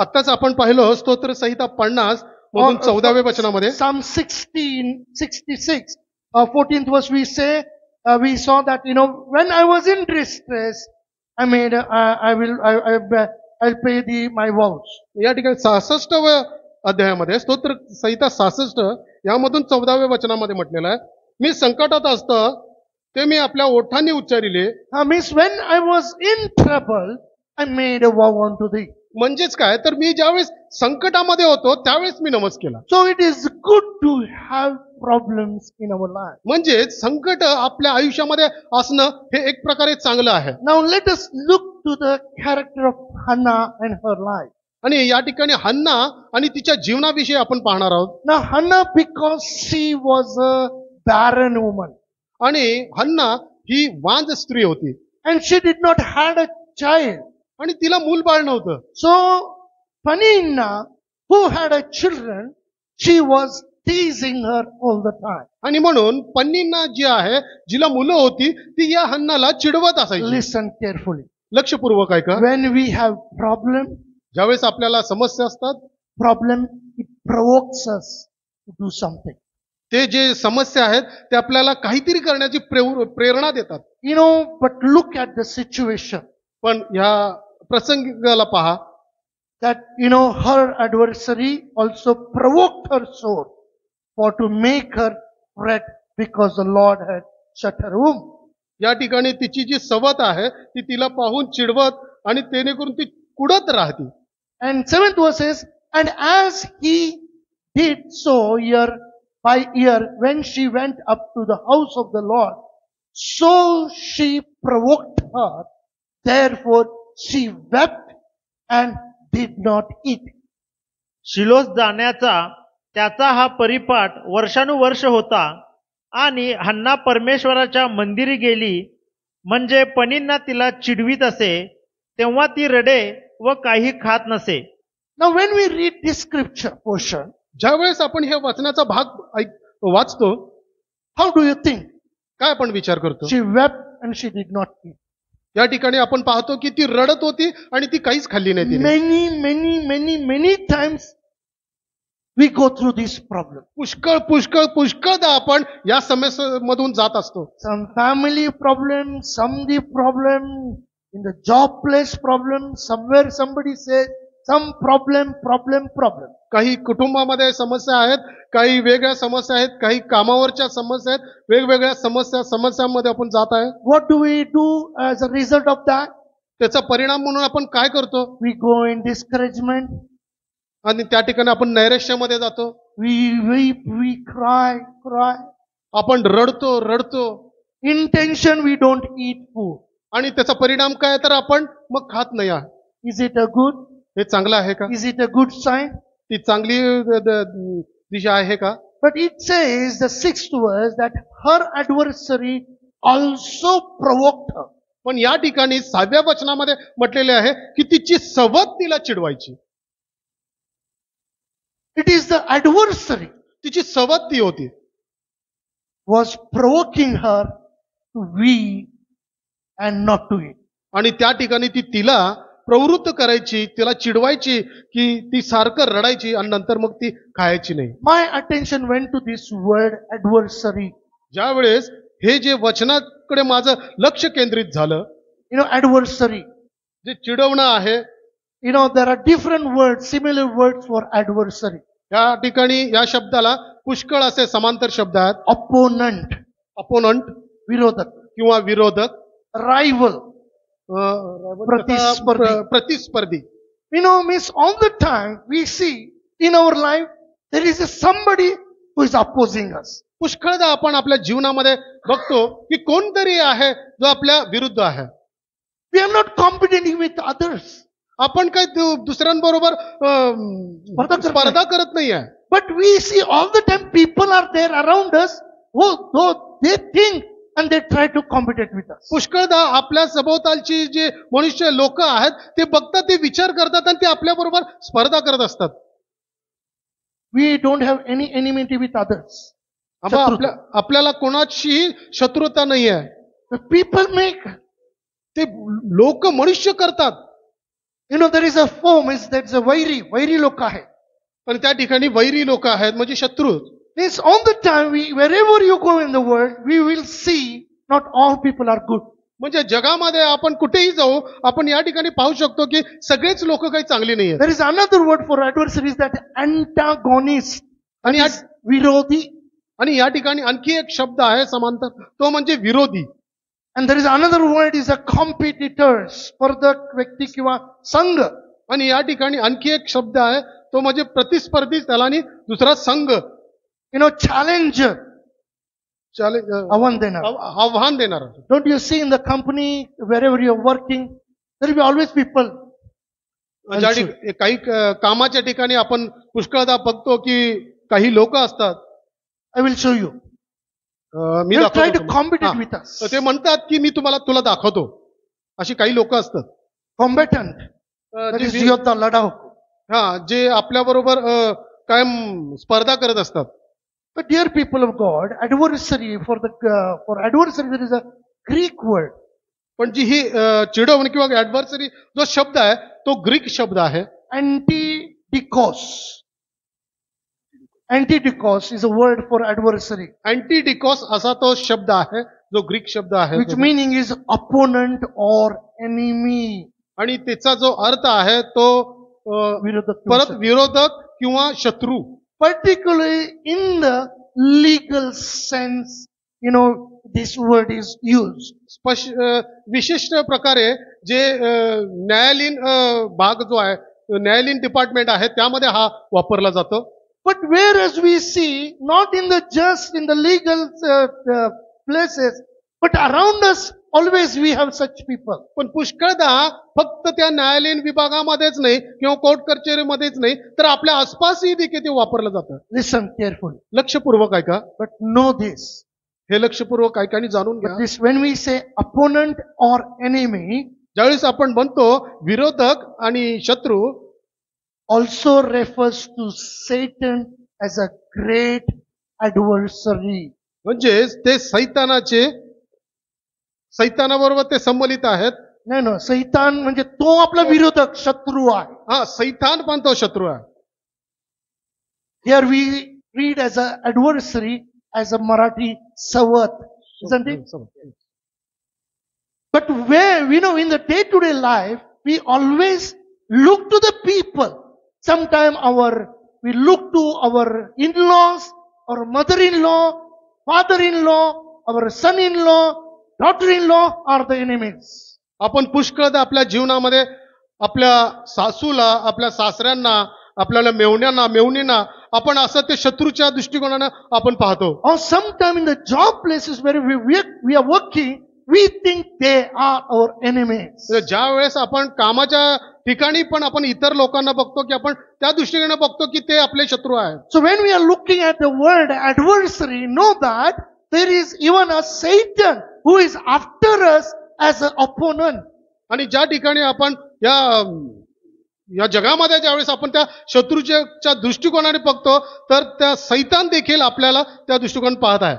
आत्ताच आपण पाहिलं स्तोत्र संहिता 50 मधून 14व्या वचनामध्ये Psalm 66, 14th verse we saw that, when I was in distress, I'll pay thee my vows. या ठिकाणी 66व्या अध्यायामध्ये स्तोत्र संहिता 66 यामधून 14व्या वचनामध्ये म्हटलेलं आहे, मी संकटात असतं ते मी आपल्या ओठांनी उच्चारिले. Means when I was in trouble, I made a vow unto thee. म्हणजेच काय तर मी ज्यावेळेस संकटामध्ये होतो त्यावेळेस मी नमस केला. So it is good to have problems in our life. म्हणजे संकट आपल्या आयुष्यामध्ये असणं हे एक प्रकारे चांगलं आहे. Now let us look to the character of Hannah and her life. आणि या ठिकाणी हन्ना आणि तिच्या जीवनाविषयी आपण पाहणार आहोत. Now Hannah, because she was a barren woman, आणि हन्ना ही वांज स्त्री होती and she did not had a child. आणि तिला मूलबाळ नव्हतं. So Peninnah, who had a children, she was teasing her all the time. आणि म्हणून पन्नींना जी आहे जिला मुलं होती ती या हन्नाला चिडवत असायची. Listen carefully. लक्षपूर्वक ऐका. When we have problem, ज्यावेळेस आपल्याला समस्या असतात it provokes us to do something. ते जे समस्या आहेत ते आपल्याला काहीतरी करण्याची प्रेरणा देतात. But look at the situation. पण ह्या प्रसंगाला पहा, That, her adversary also provoked her sore for to make her fret, because the Lord had shut her womb. या ठिकाणी तिची जी सवत आहे ती तिला पाहून चिडवत आणि तेणेकरून ती कुडत राहते. And 7th verse says, and as he did so year by year, when she went up to the house of the Lord, so she provoked her. Therefore she wept and did not eat. शिलोस जाण्याचा त्याचा हा परिपाठ वर्षानुवर्ष होता, आणि हन्ना परमेश्वराच्या मंदिरी गेली, म्हणजे पनिन्ना तिला चिडवीत असे, तेव्हा ती रडे व काही खात नसे. Now when we read this scripture portion, ज्यावेळेस आपण हे वचनाचा भाग वाचतो, how do you think? काय आपण विचार करतो? She wept and she did not eat. या ठिकाणी आपण पाहतो की ती रडत होती आणि ती काहीच खाल्ली नाही तिने. Many times we go through this problem. पुष्कळदा आपण या समस्येमधून जात असतो. Some family problem, some the problem, in the job place problem, somewhere somebody says, some problem. काही कुटुंबामध्ये समस्या आहेत, काही वेगळ्या समस्या आहेत, काही कामावरच्या समस्या आहेत, वेगवेगळ्या समस्यांमध्ये आपण जात आहे. What do we do as a result of that? त्याचा परिणाम म्हणून आपण काय करतो? We go in discouragement. आणि त्या ठिकाणी आपण नैराश्यामध्ये जातो. We weep, we cry. आपण रडतो. Intention, we don't eat food. आणि त्याचा परिणाम काय तर आपण मग खात नाही. Is it a good? हे चांगलं आहे का? Is it a good sign? ती चांगली दिशा आहे का? But it says, the 6th verse, that her adversary also provoked her. पण या ठिकाणी 6व्या वचनामध्ये म्हटलेले आहे की तिची सवत तिला चिडवायची. It is the adversary तिची सवत ती होती, was provoking her to weep and not to eat. आणि त्या ठिकाणी ती तिला प्रवृत्त करायची, तिला चिडवायची की ती सारखं रडायची आणि नंतर मग ती खायची नाही. My attention went to this word adversary. ज्यावेळेस हे जे वचनाकडे माझं लक्ष केंद्रित झालं, adversary. जे चिडवणं आहे, there are different words, similar words for adversary. या ठिकाणी या शब्दाला पुष्कळ असे समांतर शब्द आहेत. Opponent. अपोनंट विरोधक, किंवा विरोधक, rival. प्रतिस्पर्धी. प्रतिस्पर्धी. Means all the time we see in our life there is somebody who is opposing us. पुष्कळदा आपण आपल्या जीवनामध्ये बघतो की कोणतरी आहे जो आपल्या विरुद्ध आहे. We are not competing with others. आपण काही दुसऱ्यांबरोबर स्पर्धा करत नाही आहे. But we see all the time people are there around us who though they think and they try to compete with us. पुष्कळदा आपल्या सभोवतालची जे मनुष्य लोक आहेत ते बघतात, ते विचार करतात आणि ते आपल्या बरोबर स्पर्धा करत असतात. We don't have any enmity with others. आपल्याला कोणाचीही शत्रुता नाही आहे. The people make. ते लोक मनुष्य करतात. There is a form, that's a वैरी लोक आहे. पण त्या ठिकाणी वैरी लोक आहेत, म्हणजे शत्रू. Means all the time wherever you go in the world, we will see not all people are good. म्हणजे जगामध्ये आपण कुठेही जाऊ, आपण या ठिकाणी पाहू शकतो की सगळेच लोक काही चांगली नाही आहेत. There is another word for adversary is that antagonist. आणि विरोधी. आणि या ठिकाणी आणखी एक शब्द आहे समांतर, तो म्हणजे विरोधी. And there is another word is a competitors. स्पर्धक व्यक्ती किंवा संघ. आणि या ठिकाणी आणखी एक शब्द आहे, तो म्हणजे प्रतिस्पर्धी, त्याला आणि दुसरा संघ. Challenger. आव्हान देणार. आव्हान देणार. Don't you see in the company wherever you are working, there will be always people. काही कामाच्या ठिकाणी आपण पुष्कळदा बघतो की काही लोक असतात. I will show you. Me try to compete with us. ते म्हणतात की मी तुला दाखवतो. अशी काही लोक असतात. Combatant. योद्धा, लढाऊ. जे आपल्या बरोबर कायम स्पर्धा करत असतात. But dear people of God, adversary for adversary there is a Greek word. पण जी ही चिडवण किंवा ऍडव्हर्सरी जो शब्द आहे तो ग्रीक शब्द आहे. Antidikos. Antidikos is a word for adversary. अँटीडिकॉस असा तो शब्द आहे जो ग्रीक शब्द आहे. Which meaning is opponent or enemy. आणि त्याचा जो अर्थ आहे तो परत विरोधक किंवा शत्रू. Particularly in the legal sense, this word is used. विशिष्ट प्रकारे जे न्यायालयीन भाग जो आहे, न्यायालयीन डिपार्टमेंट आहे, त्यामध्ये हा वापरला जातो. But whereas we see not in the legal places, but around us always we have such people. पण पुष्कळदा फक्त त्या न्यायालयीन विभागामध्येच नाही किंवा कोर्ट कचेरीमध्येच नाही, तर आपल्या आसपासही देखील ते वापरलं जातं. Listen carefully. लक्षपूर्वक ऐका. But know this. हे लक्षपूर्वक ऐकाने जाणून घ्या. This when we say opponent or enemy, ज्यावेळेस आपण म्हणतो विरोधक आणि शत्रू, also refers to Satan as a great adversary. म्हणजे ते सैतानाबरोबर ते संबंधित आहेत. नाही, सैतान म्हणजे तो आपला विरोधक, शत्रू आहे. सैतान पण तो शत्रू आहे. Here we read as a adversary as a Marathi savat, isn't it? But where in the day-to-day life we always look to the people. Sometimes we look to our in-laws, our mother-in-law, father-in-law, our son-in-law, daughter-in-law are the enemies. आपण पुष्कळदा आपल्या जीवनामध्ये आपल्या सासूला, आपल्या सासऱ्यांना, आपल्याला मेवणींना आपण असं ते शत्रूच्या दृष्टिकोनानं आपण पाहतो. Or sometime in the job places where we are working, we think they are our enemies. ज्या वेळेस आपण कामाच्या ठिकाणी पण आपण इतर लोकांना बघतो की आपण त्या दृष्टीने बघतो की ते आपले शत्रू आहेत. So when we are looking at the word adversary, know that there is even a Satan who is after us as an opponent. आणि ज्या ठिकाणी आपण या जगामध्ये ज्यावेळेस आपण त्या शत्रूच्या दृष्टिकोनाने बघतो, तर त्या सैतान देखील आपल्याला त्या दृष्टिकोन पाहत आहे.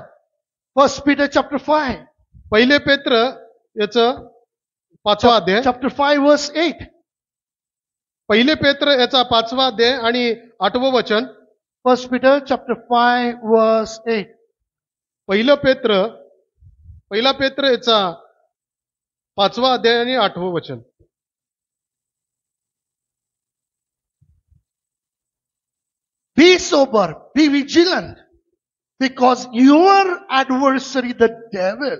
1 Peter chapter 5. पहिले पेत्र याचं 5वा अध्याय. Chapter 5 verse 8. पहिले पेत्र याचा 5वा अध्याय आणि 8वं वचन. 1 Peter chapter 5 verse 8. पहिला पेत्र याचा 5वा अध्याय आणि 8वं वचन. Be sober, be vigilant. Because your adversary, the devil,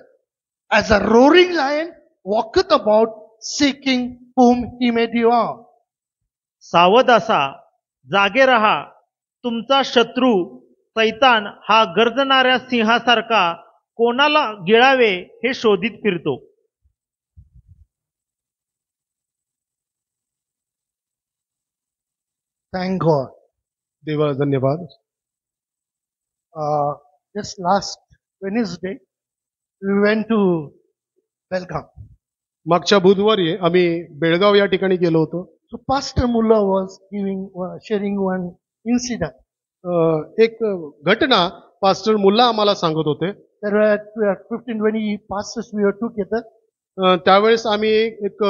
as a roaring lion, walketh about seeking whom he may devour. सावध असा, जागे रहा, तुमचा शत्रू सैतान हा गर्जणाऱ्या सिंहासारखा कोणाला गिळावे हे शोधित फिरतो. Thank God. देवा धन्यवाद. Just last Wednesday, we went to Belgaum. मागच्या बुधवारी आम्ही बेळगाव या ठिकाणी गेलो होतो. So Pastor Mullah was sharing one incident. एक घटना पास्टर मुल्ला आम्हाला सांगत होते. There were 15-20 pastors we were together. त्यावेळेस आम्ही एक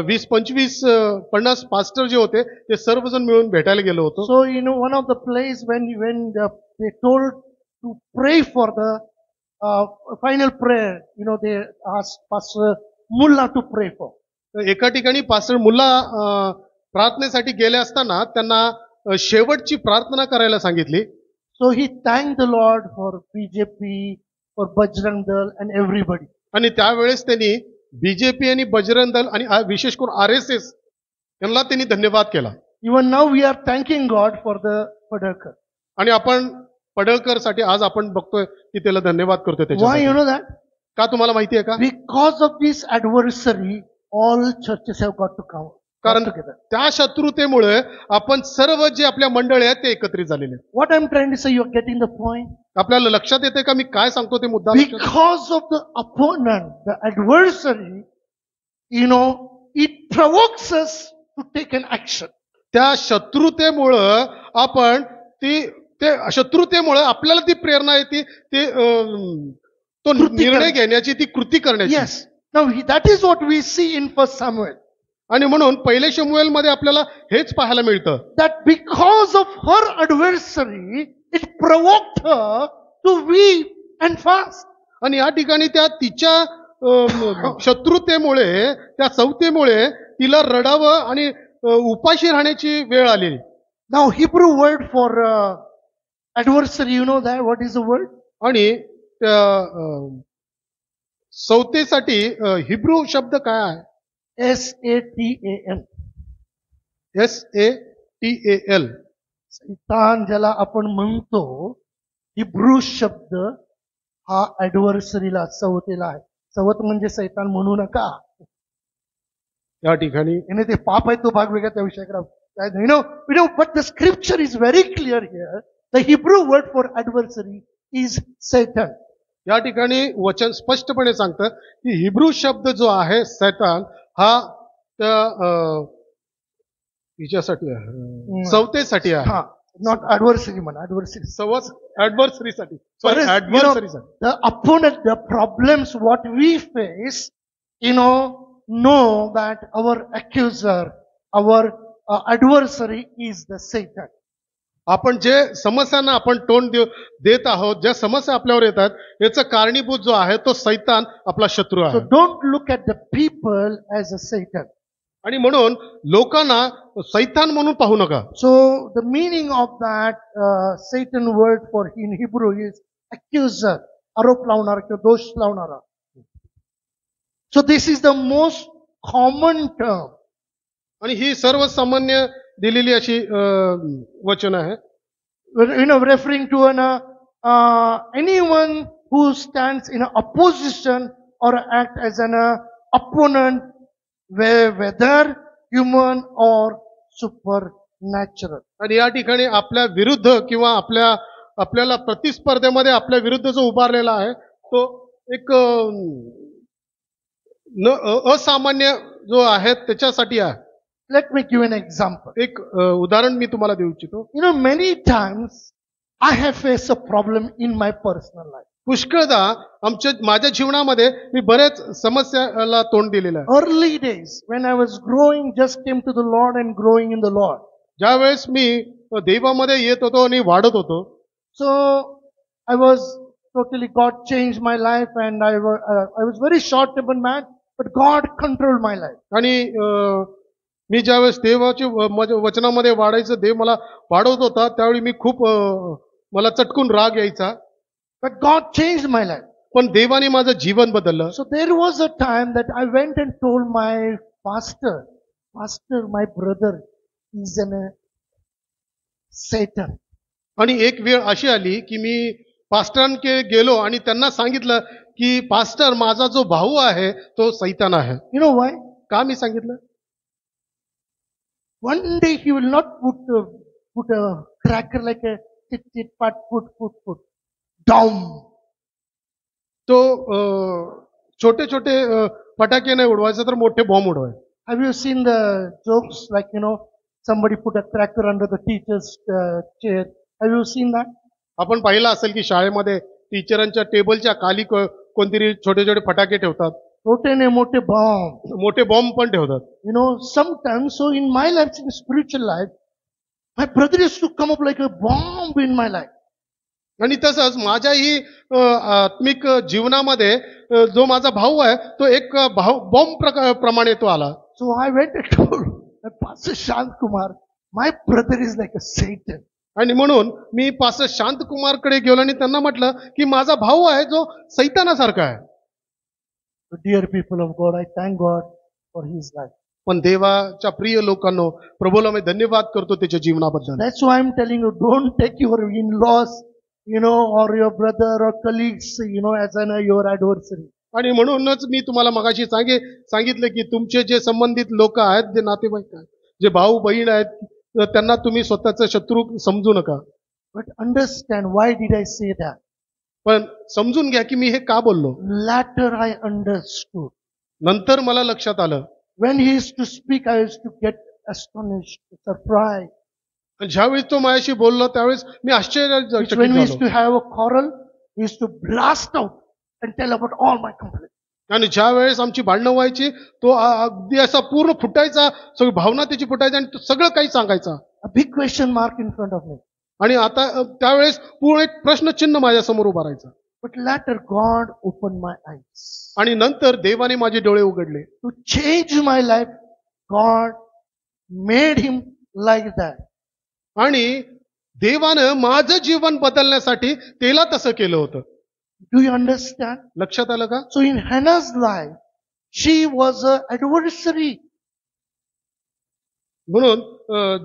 20-25-50 पास्टर जे होते ते सर्वजण मिळून भेटायला गेलो होतो. So one of the place when they told to pray for the final prayer, they asked Pastor Mullah to pray for. एका ठिकाणी पास्टर मुल्ला प्रार्थनेसाठी गेले असताना त्यांना शेवटची प्रार्थना करायला सांगितली. So he thanked the Lord for BJP, for Bajrang Dal and everybody. आणि त्यावेळेस त्यांनी बीजेपी आणि बजरंग दल आणि विशेष करून RSS यांना त्यांनी धन्यवाद केला. Even now we are thanking God for the Padalkar. आणि आपण पडळकर साठी आज आपण बघतोय की त्याला धन्यवाद करतोय Why त्याच्यासाठी. you know that? का तुम्हाला माहिती आहे का? Because of this adversary, all churches have got to come कारण together. त्या शत्रुतेमुळे आपण सर्व जे आपल्या मंडळी आहेत ते एकत्रित झालेले आहेत. What I'm trying to say, you're getting the point? आपल्याला लक्षात येते का मी काय सांगतो ते मुद्दा? Because of the opponent, the adversary, it provokes us to take an action. त्या शत्रुतेमुळं आपण ते शत्रुतेमुळे आपल्याला ती प्रेरणा येते ते तो निर्णय घेण्याची, ती कृती करण्याची. Yes. Now that is what we see in 1 Samuel. आणि म्हणून पहिले शमूएल मध्ये आपल्याला हेच पाहायला मिळतं. That because of her adversary, it provoked her to weep and fast. आणि या ठिकाणी त्या तिच्या शत्रुतेमुळे, त्या सवतेमुळे तिला रडावं आणि उपाशी राहण्याची वेळ आली. Now Hebrew word for adversary, you know that? What is the word? आणि त्या सवतेसाठी हिब्रू शब्द काय आहे? SATAN. SATAL. सैतान ज्याला आपण म्हणतो, हिब्रू शब्द हा ऍडव्हर्सरीला, सवतेला आहे. सवत म्हणजे सैतान म्हणू नका. या ठिकाणी याने ते पाप आहे तो भाग वेगळा, त्या विषयाकडे but the scripture is very clear here. The Hebrew word for adversary is Satan. या ठिकाणी वचन स्पष्टपणे सांगतं की हिब्रू शब्द जो आहे सैतान हा त्या हिच्यासाठी आहे, सवतेसाठी आहे. हा, नॉट ऍडव्हर्सरी म्हणा, ऍडव्हर्सरी. सवत ऍडव्हर्सरीसाठी, sorry ऍडव्हर्सरीसाठी. The opponent, the problems what we face, know that our accuser, our adversary is the Satan. आपण जे समस्यांना आपण तोंड देत आहोत, ज्या समस्या आपल्यावर येतात, याचा कारणीभूत जो आहे तो सैतान आपला शत्रू आहे. So don't look at the people as a Satan. आणि म्हणून लोकांना सैतान म्हणून पाहू नका. So the meaning of that Satan word for in Hebrew is accuser, आरोप लावणारा किंवा दोष लावणारा. So this is the most common term. आणि ही सर्वसामान्य दिलेली अशी वचन आहे. Referring to anyone who stands in opposition or act as an opponent, whether human or supernatural. आणि या ठिकाणी आपल्या विरुद्ध किंवा आपल्याला प्रतिस्पर्धेमध्ये आपल्या विरुद्ध जो उभारलेला आहे तो एक असामान्य जो आहे त्याच्यासाठी आहे. Let me give an example. एक उदाहरण मी तुम्हाला देऊ इच्छितो. Many times I have faced a problem in my personal life. पुष्कळदा माझ्या जीवनामध्ये मी बरेच समस्याला तोंड दिलेलं आहे. Early days when I was growing, just came to the Lord and growing in the Lord. ज्यावेळेस मी देवामध्ये येत होतो आणि वाढत होतो. So I was totally, God changed my life and I was very short-tempered man, but God controlled my life. आणि मी ज्यावेळेस देवाच्या वचनामध्ये वाढायचं, देव मला वाढवत होता, त्यावेळी मी खूप मला चटकून राग यायचा, but God changed my life. पण देवाने माझं जीवन बदललं. So there was a time that I went and told my pastor, my brother is an Satan. आणि एक वेळ अशी आली की मी पास्टरांकडे गेलो आणि त्यांना सांगितलं की पास्टर, माझा जो भाऊ आहे तो सैतान आहे. You know why? का मी सांगितलं? One day he will not put a cracker like a tit tit pat put down. तो छोटे छोटे फटाके नाही उडवायचे तर मोठे bomb उडवायचे. Have you seen the jokes like, somebody put a cracker under the teacher's chair? Have you seen that? आपण पाहिलं असेल की शाळेमध्ये टीचरांच्या टेबलच्या खाली कोणतरी छोटे छोटे फटाके ठेवतात, मोठे bomb. मोठे बॉम्ब पण ठेवतात. Sometimes, so in my life, in spiritual life, my brother used to come up like a bomb in my life. आणि तसंच माझ्याही आत्मिक जीवनामध्ये जो माझा भाऊ आहे तो एक बॉम्ब प्रमाणे तो आला. So I went and told Pastor Shant Kumar, my brother is like a Satan. आणि म्हणून मी पास्टर शांतकुमारकडे गेलो आणि त्यांना म्हटलं की माझा भाऊ आहे जो सैतानासारखा आहे. So dear people of God, I thank God for his life. पण देवाच्या प्रिय लोकांनो, प्रभूला मी धन्यवाद करतो त्याच्या जीवनाबद्दल. That's why I'm telling you, don't take your in-laws, or your brother or colleagues, as your adversary. आणि म्हणूनच मी तुम्हाला मगाशी सांगितलं की तुमचे जे संबंधित लोक आहेत, जे नातेवाईक आहेत, जे भाऊ बहीण आहेत, त्यांना तुम्ही स्वतःचा शत्रू समजू नका. But understand, why did I say that? पण समजून घ्या की मी हे का बोललो. Later I understood. नंतर मला लक्षात आलं. When he used to speak, I used to get astonished, surprised. ज्यावेळी तो माझ्याशी बोललो त्यावेळेस मी आश्चर्यचकित When we used झालो. to have a quarrel, he used to blast out and tell about all my complaints. आणि ज्या वेळेस आमची भांडणं व्हायची तो अगदी असा पूर्ण फुटायचा, सगळी भावना त्याची फुटायची आणि तो सगळं काही सांगायचा. A big question mark in front of me. आणि आता त्यावेळेस पूर्ण एक प्रश्नचिन्ह माझ्या समोर उभा राहायचा. But later God opened my eyes. आणि नंतर देवाने माझे डोळे उघडले. To change my life, God made him like that. आणि देवानं माझं जीवन बदलण्यासाठी त्याला तसं केलं होतं. Do you understand? लक्षात आलं का? So in Hannah's life, she was an adversary. म्हणून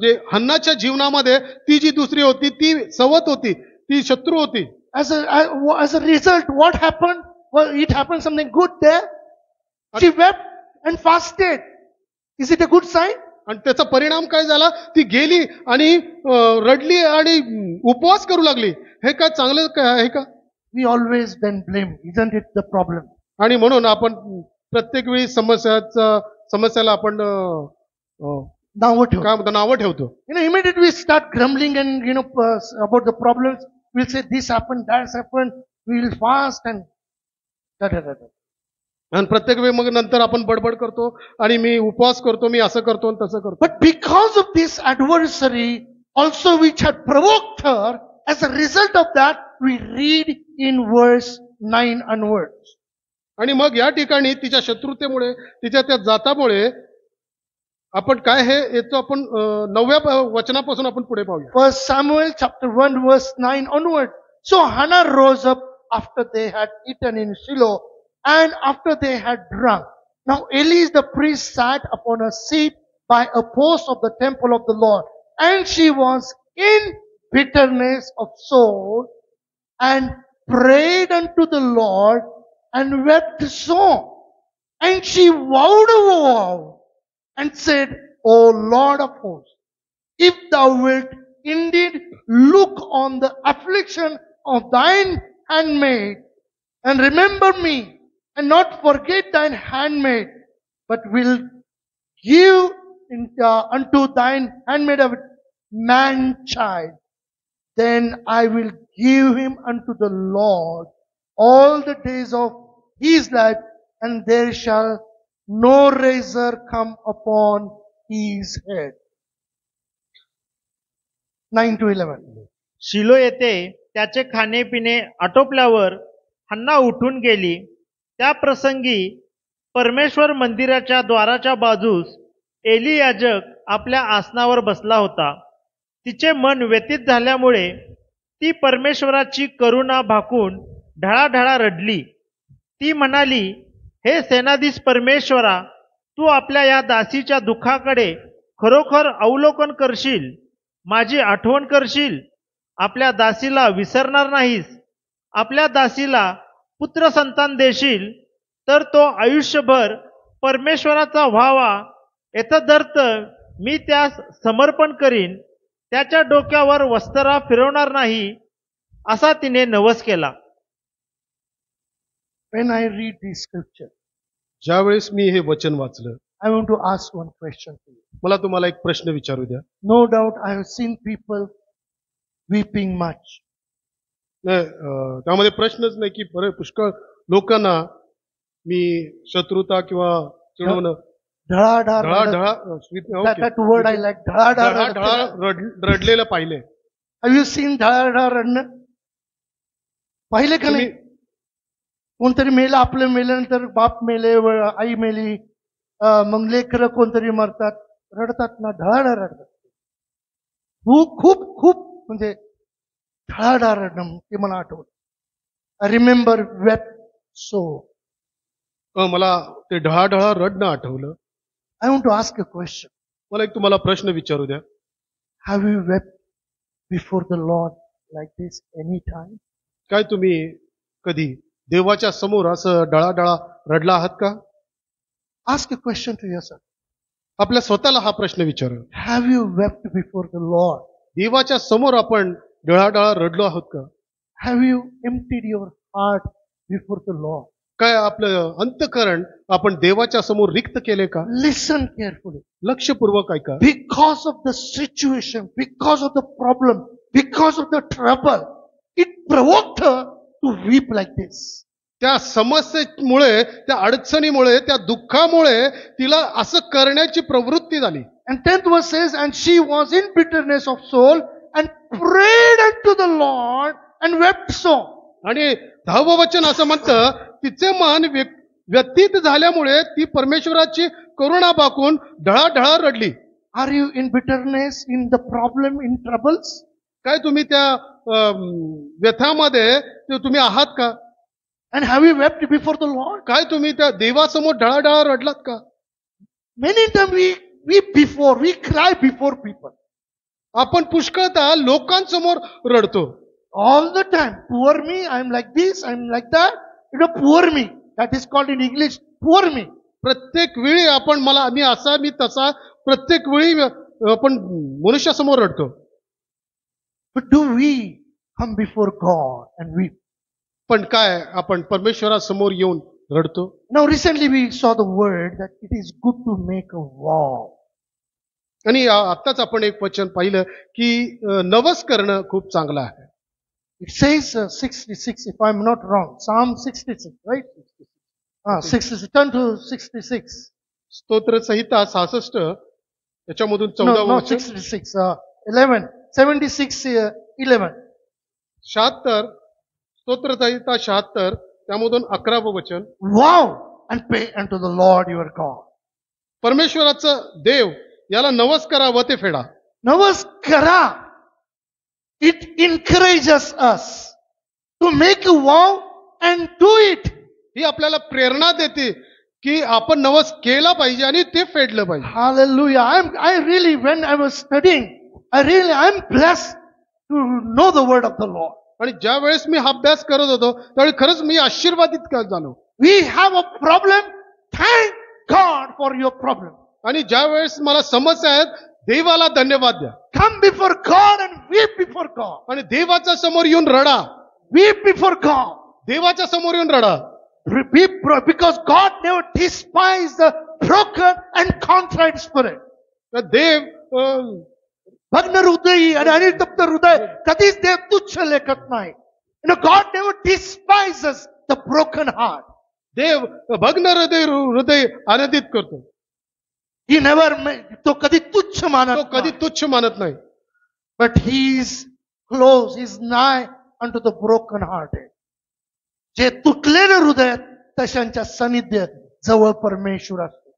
जे हन्नाच्या जीवनामध्ये ती जी दुसरी होती ती सवत होती, ती शत्रू होती. As a result, what happened? Well, it happened something good there. She wept and fasted. Is it a good sign? आणि त्याचा परिणाम काय झाला? ती गेली आणि रडली आणि उपवास करू लागली. हे काय चांगलं काय आहे का? We always then blame, isn't it the problem? आणि म्हणून आपण प्रत्येक वेळी समस्याला आपण Now what? काय म्हणतो नावं ठेवतो. Immediately we start grumbling and about the problems. We'll say this happened, that's happened. We'll fast and da. आणि प्रत्येक वेळी मग नंतर आपण बडबड करतो आणि मी उपवास करतो, मी असं करतो आणि तसं करतो. But because of this adversary also which had provoked her, as a result of that, we read in verse 9 onwards. आणि मग या ठिकाणी तिच्या शत्रुतेमुळे, तिच्या त्या जातामुळे आपण काय हे येतो आपण 9व्या वचनापासून आपण पुढे पाहूया. 1 Samuel chapter 1 verse 9 onward. So Hannah rose up after they had eaten in Shiloh and after they had drunk. Now Eli the priest sat upon a seat by a post of the temple of the Lord, and she was in bitterness of soul and prayed unto the Lord and wept sore. And she vowed a vow and said, O Lord of hosts, if thou wilt indeed look on the affliction of thine handmaid, and remember me, and not forget thine handmaid, but will give unto thine handmaid a man-child, then I will give him unto the Lord all the days of his life, and there shall no razor come upon his head. 9 to 11. शिलो येथे त्याचे खाणेपिणे आटोपल्यावर हन्ना उठून गेली. त्या प्रसंगी परमेश्वर मंदिराच्या द्वाराच्या बाजूस एली याजक आपल्या आसनावर बसला होता. तिचे मन व्यथित झाल्यामुळे ती परमेश्वराची करुणा भाकून ढळाढळा रडली. ती म्हणाली, हे सेनाधीश परमेश्वरा, तू आपल्या या दासीच्या दुःखाकडे खरोखर अवलोकन करशील, माझी आठवण करशील, आपल्या दासीला विसरणार नाहीस, आपल्या दासीला पुत्रसंतान देशील, तर तो आयुष्यभर परमेश्वराचा व्हावा, एतदर्थ मी त्यास समर्पण करीन, त्याच्या डोक्यावर वस्त्रा फिरवणार नाही, असा तिने नवस केला. When I read these scriptures, ज्यावेळेस मी हे वचन वाचलं, I want to ask one question to you. मला तुम्हाला एक प्रश्न विचारू द्या. No doubt I have seen people weeping much. नाही, त्यामध्ये प्रश्नच नाही की पुष्कळ लोकांना मी शत्रुता किंवा चिडवणं ढळाढळ ढळाढळा that word I like. ढळाढळ ढळाढळा रडलेलं पाहिले. Have you seen ढळाढळ रडणं? पाहिले का नाही? कोणतरी मेलं, आपलं मेल्यानंतर बाप मेले, आई मेली, मग लेकरं कोणतरी मरतात, रडतात ना, ढळाढळ रडतात. खूप खूप खूप म्हणजे ढळाढळ रडणं ते मला आठवतं. I remember weep so. मला ते ढळाढळा रडणं आठवलं. I want to ask a question. मला एक तुम्हाला प्रश्न विचारू द्या. Have you wept before the Lord like this any time? काय तुम्ही कधी देवाच्या समोर असं ढळाढळा रडला आहात का? Ask a question to yourself. आपल्या स्वतःला हा प्रश्न विचारू. Have you wept before the Lord? देवाच्या समोर आपण ढळाढळा रडलो आहोत का? Have you emptied your heart before the Lord? काय आपलं अंतःकरण आपण देवाच्या समोर रिक्त केले का? Listen carefully. लक्षपूर्वक ऐका. Because of the situation, because of the problem, because of the trouble, it provoked her to weep like this. त्या समस्येमुळे, त्या अडचणीमुळे, त्या दुःखामुळे तिला असं करण्याची प्रवृत्ती झाली. And 10th verse says, and she was in bitterness of soul and prayed unto the Lord and wept so. आणि 10वं वचन असं म्हणतं, तिचे मन व्यथित झाल्यामुळे ती परमेश्वराची करुणा पाहून ढळाढळा रडली. Are you in bitterness, in the problem, in troubles? काय तुम्ही त्या व्यथामध्ये तुम्ही आहात का? And have you wept before the Lord? काय तुम्ही त्या देवासमोर ढळाढळा रडलात का? Many times we weep before, we cry before people. आपण पुष्कळदा लोकांसमोर रडतो. All the time. Poor me, I'm like this, I'm like that. You know, poor me. That is called in English, poor me. प्रत्येक वेळी आपण मला मी असा मी तसा प्रत्येक वेळी आपण मनुष्यासमोर रडतो. But do we come before God and weep? पण काय आपण परमेश्वरासमोर येऊन रडतो? Now recently we saw the word that it is good to make a vow. आणि आत्ताच आपण एक वचन पाहिलं की नवस करणं खूप चांगलं आहे. It says 66, if I'm not wrong. Psalm 66, right? 66. Turn to 66. स्तोत्र संहिता 66 त्याच्यामधून 14 No, वचन. 66. 11. 76, 11. 76 स्तोत्र संहिता 76 त्यामधून 11वं वचन. Vow and pay unto the Lord your God. परमेश्वराचं देव याला नवस करा व ते फेडा. Navas kara. It encourages us to make a vow and do it. ही आपल्याला प्रेरणा देते की आपण नवस केला पाहिजे आणि ते फेडलं पाहिजे. Hallelujah. I really, when I was studying, I'm blessed to know the word of the Lord. आणि ज्या वेळेस मी हा अभ्यास करत होतो त्यावेळी खरंच मी आशीर्वादित झालो. We have a problem. Thank God for your problem. आणि ज्या वेळेस मला समस्या आहेत देवाला धन्यवाद द्या. Come before God and weep before God. आणि देवाच्या समोर येऊन रडा. Weep before God. देवाच्या समोर येऊन रडा. Because God never despises the broken and contrite spirit. तर देव भग्न हृदयी आणि अनिर्तप्त हृदय कधीच देव तुच्छ लेखत नाही. God never despises the broken heart. देव भग्न हृदय आनंदित करतो. He never, तो कधी तुच्छ मानत तो कधी नाही. तुच्छ मानत नाही. But he is close, he is nigh unto the broken hearted. जे तुटलेले हृदय तशांच्या सानिध्यात जवळ परमेश्वर असतो.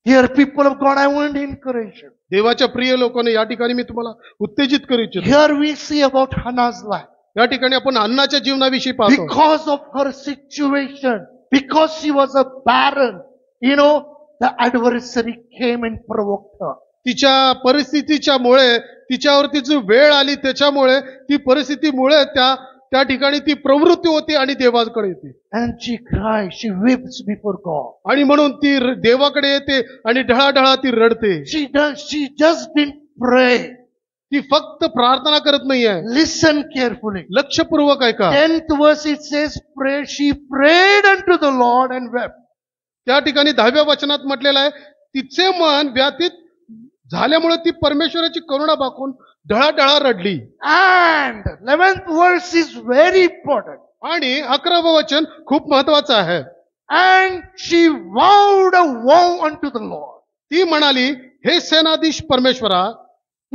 Dear people of God, I want to encourage you. देवाच्या प्रिय लोकांना या ठिकाणी मी तुम्हाला उत्तेजित करू इच्छितो. Here we see about Hannah's life. या ठिकाणी आपण अन्नाच्या जीवनाविषयी पाहतो. Because of her situation, because she was a barren, the adversary came and provoked her. तिच्या परिस्थितीच्या मुळे तिच्यावरती जी वेळ आली त्याच्यामुळे ती परिस्थितीमुळे त्या ठिकाणी ती प्रवृत्ती होती आणि देवाकडे येते. And she cries, she weeps before God. आणि म्हणून ती देवाकडे येते आणि ढळाढळा ती रडते. She just didn't pray. ती फक्त प्रार्थना करत नाहीये. Listen carefully. लक्षपूर्वक ऐका. 10th verse it says, she prayed unto the Lord and wept. त्या ठिकाणी 10व्या वचनात म्हटलेलं आहे तिचे मन व्यातीत झाल्यामुळे ती परमेश्वराची करुणा बाकून ढळाढळा रडली. And 11th verse is very important. आणि 11वं वचन खूप महत्वाचं आहे. And she vowed a vow unto the Lord. ती म्हणाली, हे सेनाधीश परमेश्वरा,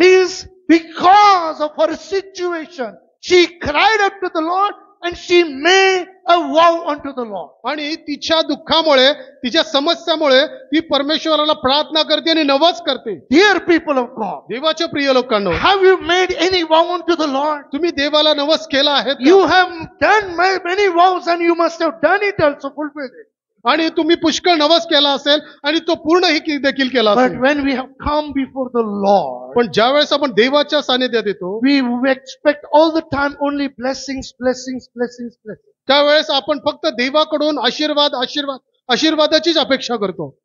Means because of her situation, she cried up to the Lord and she made a vow unto the Lord. आणि तिच्या दुःखामुळे तिच्या समस्यामुळे ती परमेश्वराला प्रार्थना करते आणि नवस करते. Dear people of God, देवाच्या प्रिय लोकांनो, have you made any vow unto the Lord? तुम्ही देवाला नवस केला आहे का? You have done many vows and you must have done it also, fulfilled it. आणि तुम्ही पुष्कळ नवस केला असेल आणि तो पूर्णही देखील केला But असेल. when we have come before the Lord, पण ज्या वेळेस आपण देवाच्या सानिध्यात येतो we expect all the time only blessings, blessings, blessings, blessings. त्यावेळेस आपण फक्त देवाकडून आशीर्वादाचीच अपेक्षा करतो.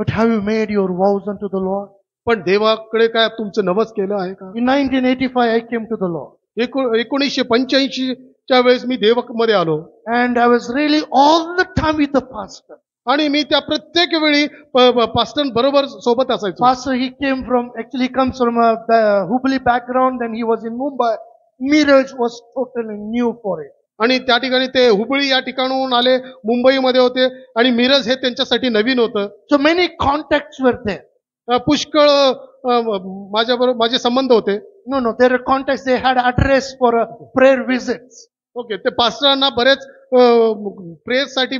But have you made your vows unto the Lord? पण देवाकडे काय तुमचं नवस केलं आहे का? In 1985, I came to the Lord. 1985 च्या वेळेस मी देवामध्ये आलो And I was really all the time with the pastor. आणि मी त्या प्रत्येक वेळी पास्टर बरोबर सोबत असायचो. Pastor, he comes from a Hubli background, then he was in Mumbai. Miraj was totally new for it. आणि त्या ठिकाणी ते हुबळी या ठिकाणून आले, मुंबईमध्ये होते आणि मिरज हे त्यांच्यासाठी नवीन होतं. So many contacts were there. पुष्कळ माझ्याबरोबर माझे संबंध होते. No, there are contacts. They had address for prayer visits. Okay, ते पास्टरांना बरेच प्रेयरसाठी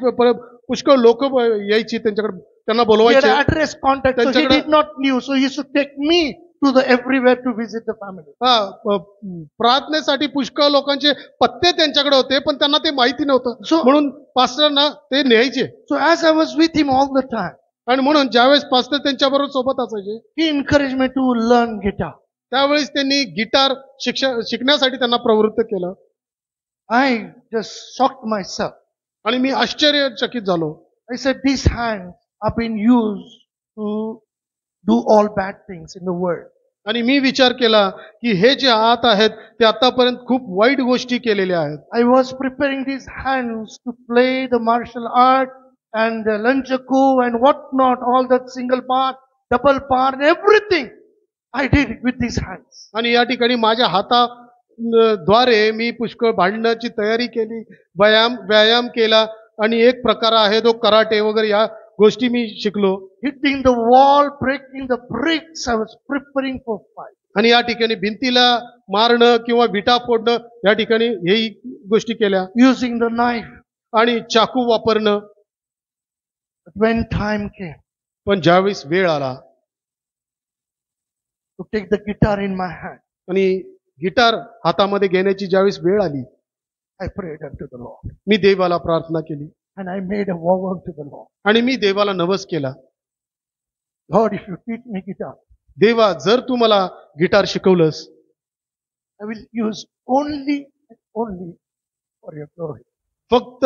पुष्कळ लोक यायची त्यांच्याकडे, त्यांना He had बोलवायचे. address contact, so he त्यांच्याकडे- did not knew. So he should take me to the everywhere to visit the family. प्रार्थनेसाठी पुष्कळ लोकांचे पत्ते त्यांच्याकडे होते पण त्यांना ते माहिती नव्हतं, So- म्हणून पास्टरांना ते न्यायचे. So as I was with him all the time, आणि म्हणून ज्यावेळेस पास्टर त्यांच्याबरोबर सोबत असायचे he encouraged me to learn guitar. त्यावेळेस त्यांनी गिटार शिकण्यासाठी त्यांना प्रवृत्त केलं. I just shocked myself. आणि मी आश्चर्यचकित झालो. I said, these hands have been used to do all bad things in the world. आणि मी विचार केला की हे जे हात आहेत ते आतापर्यंत खूप वाईट गोष्टी केलेल्या आहेत. I was preparing these hands to play the martial art and the lanjaku and what not, all that single part, double part, everything I did with these hands. आणि या ठिकाणी माझ्या हाताद्वारे मी पुष्कळ भांडण्याची तयारी केली, व्यायाम केला आणि एक प्रकार आहे तो कराटे वगैरे या गोष्टी मी शिकलो. Hitting the wall, breaking the bricks, I was preparing for fight. आणि या ठिकाणी भिंतीला मारणं किंवा विटा फोडणं या ठिकाणी हेही गोष्टी केल्या. Using the knife. आणि चाकू वापरणं. But when time came पण ज्यावेळेस वेळ आला to take the guitar in my hand, आणि गिटार हातामध्ये घेण्याची ज्यावेळेस वेळ आली, I prayed unto the Lord. मी देवाला प्रार्थना केली And I made a vow unto the Lord. आणि मी देवाला नवस केला. Lord, if you teach me guitar, देवा जर तू मला guitar शिकवलंस, I will use only for your glory. फक्त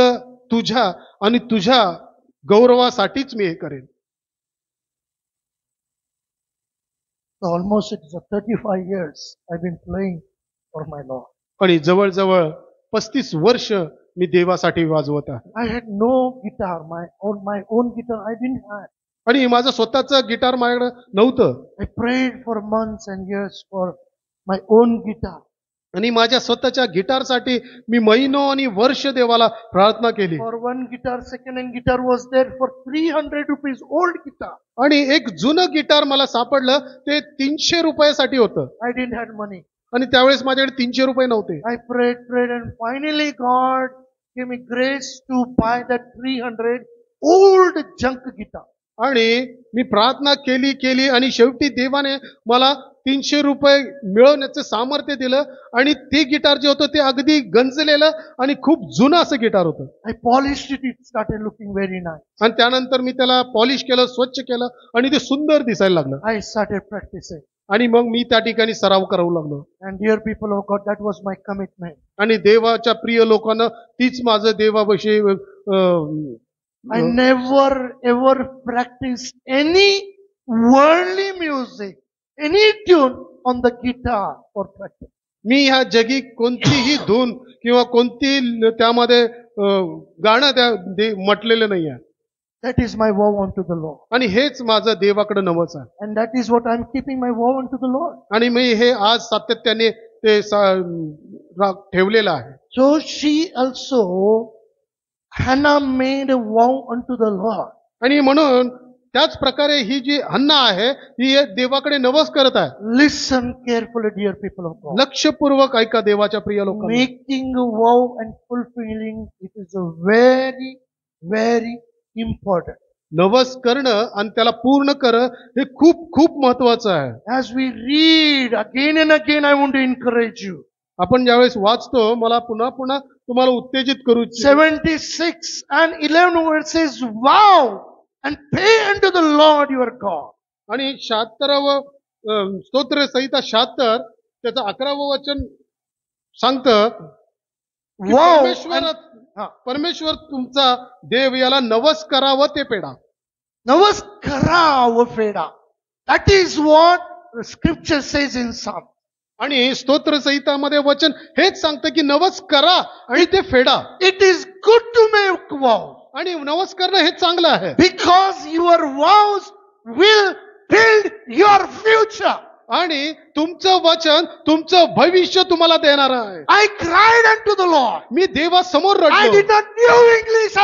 तुझ्या आणि तुझ्या गौरवासाठीच मी हे करेन. So almost it is 35 years I've been playing for my Lord. आणि जवळजवळ 35 वर्ष मी देवासाठी वाजवत आहे. I had no guitar, my own guitar I didn't have. आणि माझं स्वतःचं गिटार माझ्याकडे नव्हतं. I prayed for months and years for my own guitar. आणि माझ्या स्वतःच्या गिटारसाठी मी महिनो आणि वर्ष देवाला प्रार्थना केली. For one guitar, second-hand guitar was there for 300 rupees, old guitar. आणि एक जुनं गिटार मला सापडलं, ते 300 रुपयासाठी होतं. I didn't have money. आणि त्यावेळेस माझ्याकडे 300 रुपये नव्हते. I prayed and finally God gave me grace to buy that 300 old junk guitar. आणि मी प्रार्थना केली आणि शेवटी देवाने मला 300 रुपये मिळवण्याचं सामर्थ्य दिलं आणि ते गिटार जे होतं ते अगदी गंजलेलं आणि खूप जुनं असं गिटार होतं. I polished it. It started looking very nice. आणि त्यानंतर मी त्याला पॉलिश केलं, स्वच्छ केलं आणि ते सुंदर दिसायला लागलं. I started practicing. आणि मग मी त्या ठिकाणी सराव करू लागलो. And dear people of God, that was my commitment. आणि देवाच्या प्रिय लोकांना तीच माझं देवाविषयी I never ever practiced any worldly music, any tune on the guitar for practice. मी ह्या जगी कोणतीही धून किंवा कोणती त्यामध्ये गाणं म्हटलेलं नाहीये. That is my vow unto the Lord. आणि हेच माझं देवाकडे नवस आहे. And that is what I'm keeping my vow unto the Lord. आणि मी हे आज सातत्याने ते ठेवलेलं आहे. So she also, Hannah made a vow unto the Lord. आणि म्हणून त्याच प्रकारे ही जी हन्ना आहे ही देवाकडे नवस करत आहे. Listen carefully, dear people of God. लक्षपूर्वक ऐका देवाच्या प्रिय लोकांना. Making a vow and fulfilling it is a very, very important. नवस करणं आणि त्याला पूर्ण करणं हे खूप खूप महत्वाचं आहे. As we read again and again, I want to encourage you. आपण ज्यावेळेस वाचतो मला पुन्हा पुन्हा तुम्हाला उत्तेजित करू इच्छितो. 76 and 11 verses, vow and pay unto the Lord your God. आणि 76 स्तोत्र संहिता 76 त्याचं 11वं वचन सांगतं की Vow परमेश्वर तुमचा देव याला नवस करावं ते पेडा. Navas kara feda. That is what the scripture says in Psalm. आणि स्तोत्र संहितामध्ये वचन हेच सांगतं की नवस करा आणि ते फेडा. It is good to make vows आणि नवस करणं हे चांगलं आहे. because your vows will build your future. आणि तुमचं वचन तुमचं भविष्य तुम्हाला देणार आहे. I cried unto the Lord. Me देवासमोर I रडलो. did not know English. I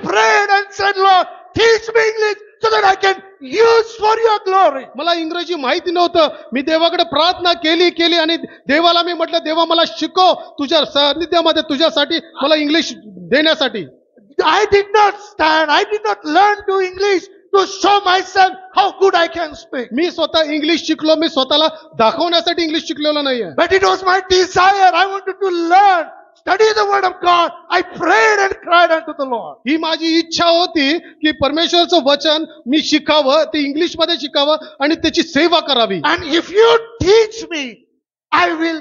prayed and said, Lord, teach me English so that I can use for your glory. मला इंग्रजी माहिती नव्हतं. मी देवाकडे प्रार्थना केली आणि देवाला मी म्हटलं देवा मला शिकव तुझ्या सान्निध्यामध्ये तुझ्यासाठी मला इंग्लिश देण्यासाठी. I did not stand. I did not learn to English to show myself how good I can speak. मी स्वतः इंग्लिश शिकलो. मी स्वतःला दाखवण्यासाठी इंग्लिश शिकलेलो नाहीये. But it was my desire. I wanted to learn, study the word of God. I prayed and cried unto the Lord. ही माझी इच्छा होती की परमेश्वराचं वचन मी शिकावं, ते इंग्लिश मध्ये शिकावं आणि त्याची सेवा करावी. And if you teach me, I will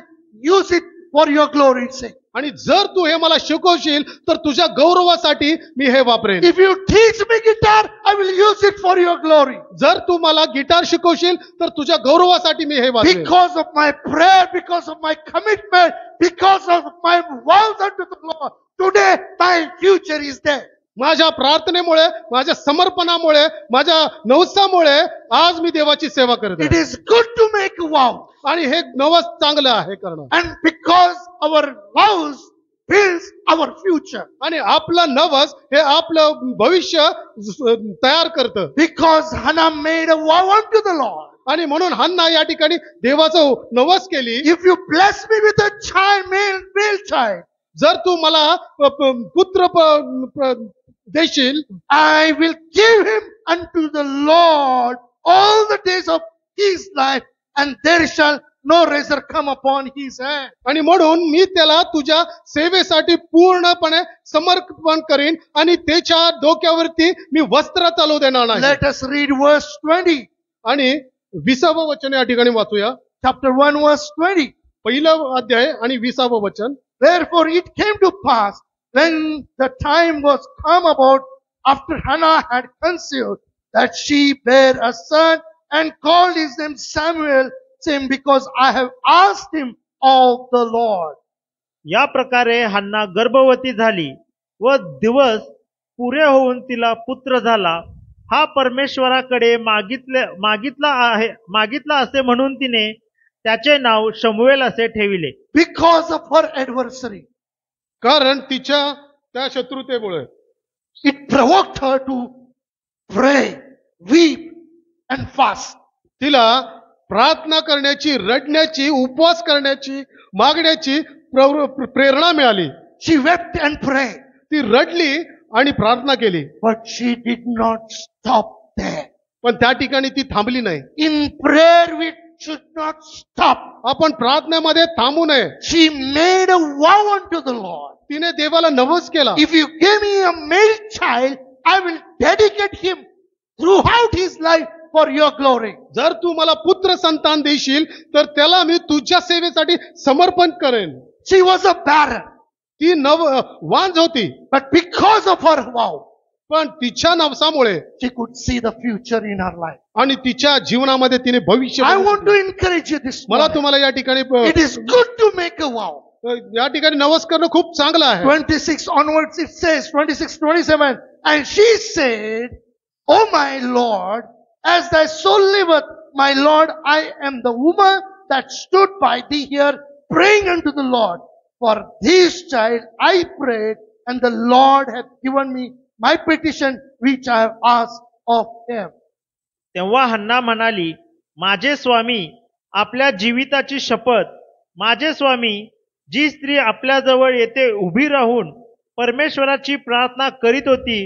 use it for your glory's sake. आणि जर तू हे मला शिकवशील तर तुझ्या गौरवासाठी मी हे वापरेन. If you teach me guitar, I will use it for your glory. जर तू मला गिटार शिकवशील तर तुझ्या गौरवासाठी मी हे वापरेन. Because of my prayer, because of my commitment, because of my vows unto the Lord, today my future is there. माझ्या प्रार्थनेमुळे, माझ्या समर्पणामुळे, माझ्या नवसामुळे आज मी देवाची सेवा करतो. It is good to make a vow. आणि हे नवस चांगलं आहे करणं. And because our vows builds our future. आणि आपलं नवस हे आपलं भविष्य तयार करतं. Because Hannah made a vow unto the Lord. आणि म्हणून हन्ना या ठिकाणी देवाचं नवस केली. If you bless me with a child, male child, जर तू मला पुत्र देशील, I will give him unto the Lord all the days of his life, and there shall no razor come upon his hand. आणि म्हणून मी त्याला तुझ्या सेवेसाठी पूर्णपणे समर्पण करीन आणि त्याच्या डोक्यावरती मी वस्त्र चालू देणार नाही. Let us read verse 20. आणि 20वं वचन या ठिकाणी वाचूया. Chapter 1 verse 20. पहिलं अध्याय आणि 20वं वचन. Therefore it came to pass, when the time was come about after Hannah had conceived, that she bare a son and called his name Samuel, saying, because I have asked him of the Lord. या प्रकारे हन्ना गर्भवती झाली व दिवस पुरे होऊन तिला पुत्र झाला. हा परमेश्वराकडे मागितला असे म्हणून तिने त्याचे नाव शमूएल असे ठेविले. Because of her adversary. कारण तिच्या त्या शत्रुतेमुळे It provoked her to pray, weep and fast. तिला प्रार्थना करण्याची, रडण्याची, उपवास करण्याची, मागण्याची प्रेरणा मिळाली. She wept and prayed. ती रडली आणि प्रार्थना केली. But she did not stop there. पण त्या ठिकाणी ती थांबली नाही. In prayer, we should not stop. आपण प्रार्थनेमध्ये थांबू नये. She made a vow unto the Lord. तिने देवाला नवस केला. If you give me a male child, I will dedicate him throughout his life for your glory. जर तू मला पुत्र संतान देशील तर त्याला मी तुझ्या सेवेसाठी समर्पण करेन. She was a barren, ती वांझ होती, but because of her vow, पण तिच्या नवसामुळे she could see the future in her life. आणि तिच्या जीवनामध्ये तिने भविष्य I बघू want to शकली. encourage you this मला morning. तुम्हाला या ठिकाणी It is good to make a vow. या ठिकाणी नवस करणं खूप चांगलं आहे. 26 onwards it says, 26-27, and she said, O my Lord, as thy soul liveth, my Lord, I am the woman that stood by thee here, praying unto the Lord. For this child I prayed, and the Lord hath given me my petition which I have asked of him. तेव्हा हन्ना म्हणाली, माझे स्वामी, आपल्या जीविताची शपथ, माझे स्वामी, जी स्त्री आपल्याजवळ येथे उभी राहून परमेश्वराची प्रार्थना करीत होती,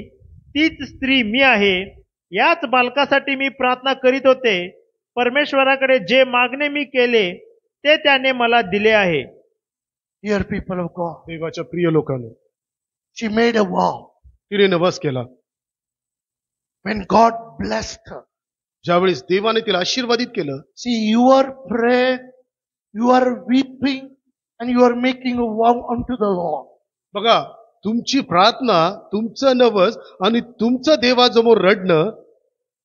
तीच स्त्री मी आहे. याच बालकासाठी मी प्रार्थना करीत होते. परमेश्वराकडे जे मागणे मी केले ते त्याने मला दिले आहे. Dear people of God, देवाच्या प्रिय लोकांनो, she made a vow. तिने नवस केला. When God blessed her, ज्यावेळेस देवाने तिला आशीर्वादित केलं, see, you are praying, you are weeping, and you are making a vow unto the Lord. बघा, तुमची प्रार्थना, तुमचं नवस आणि तुमचं देवासमोर रडणं,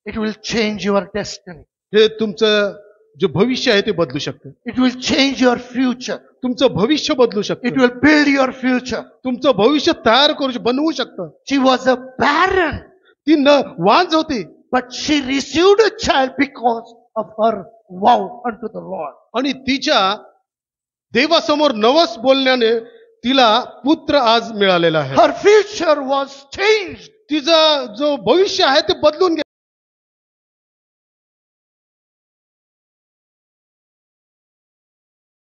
It will change your destiny. हे तुमचं जे भविष्य आहे ते बदलू शकतं. It will change your future. तुमचं भविष्य बदलू It शकतं. will build your future. तुमचं भविष्य तयार बनवू शकतं. She was a barren, ती वांझ होती, but she received a child because of her vow unto the Lord. आणि तिच्या देवासमोर नवस बोलण्याने तिला पुत्र आज मिळालेला आहे. Her future was changed. तिचं जो भविष्य आहे ते बदलून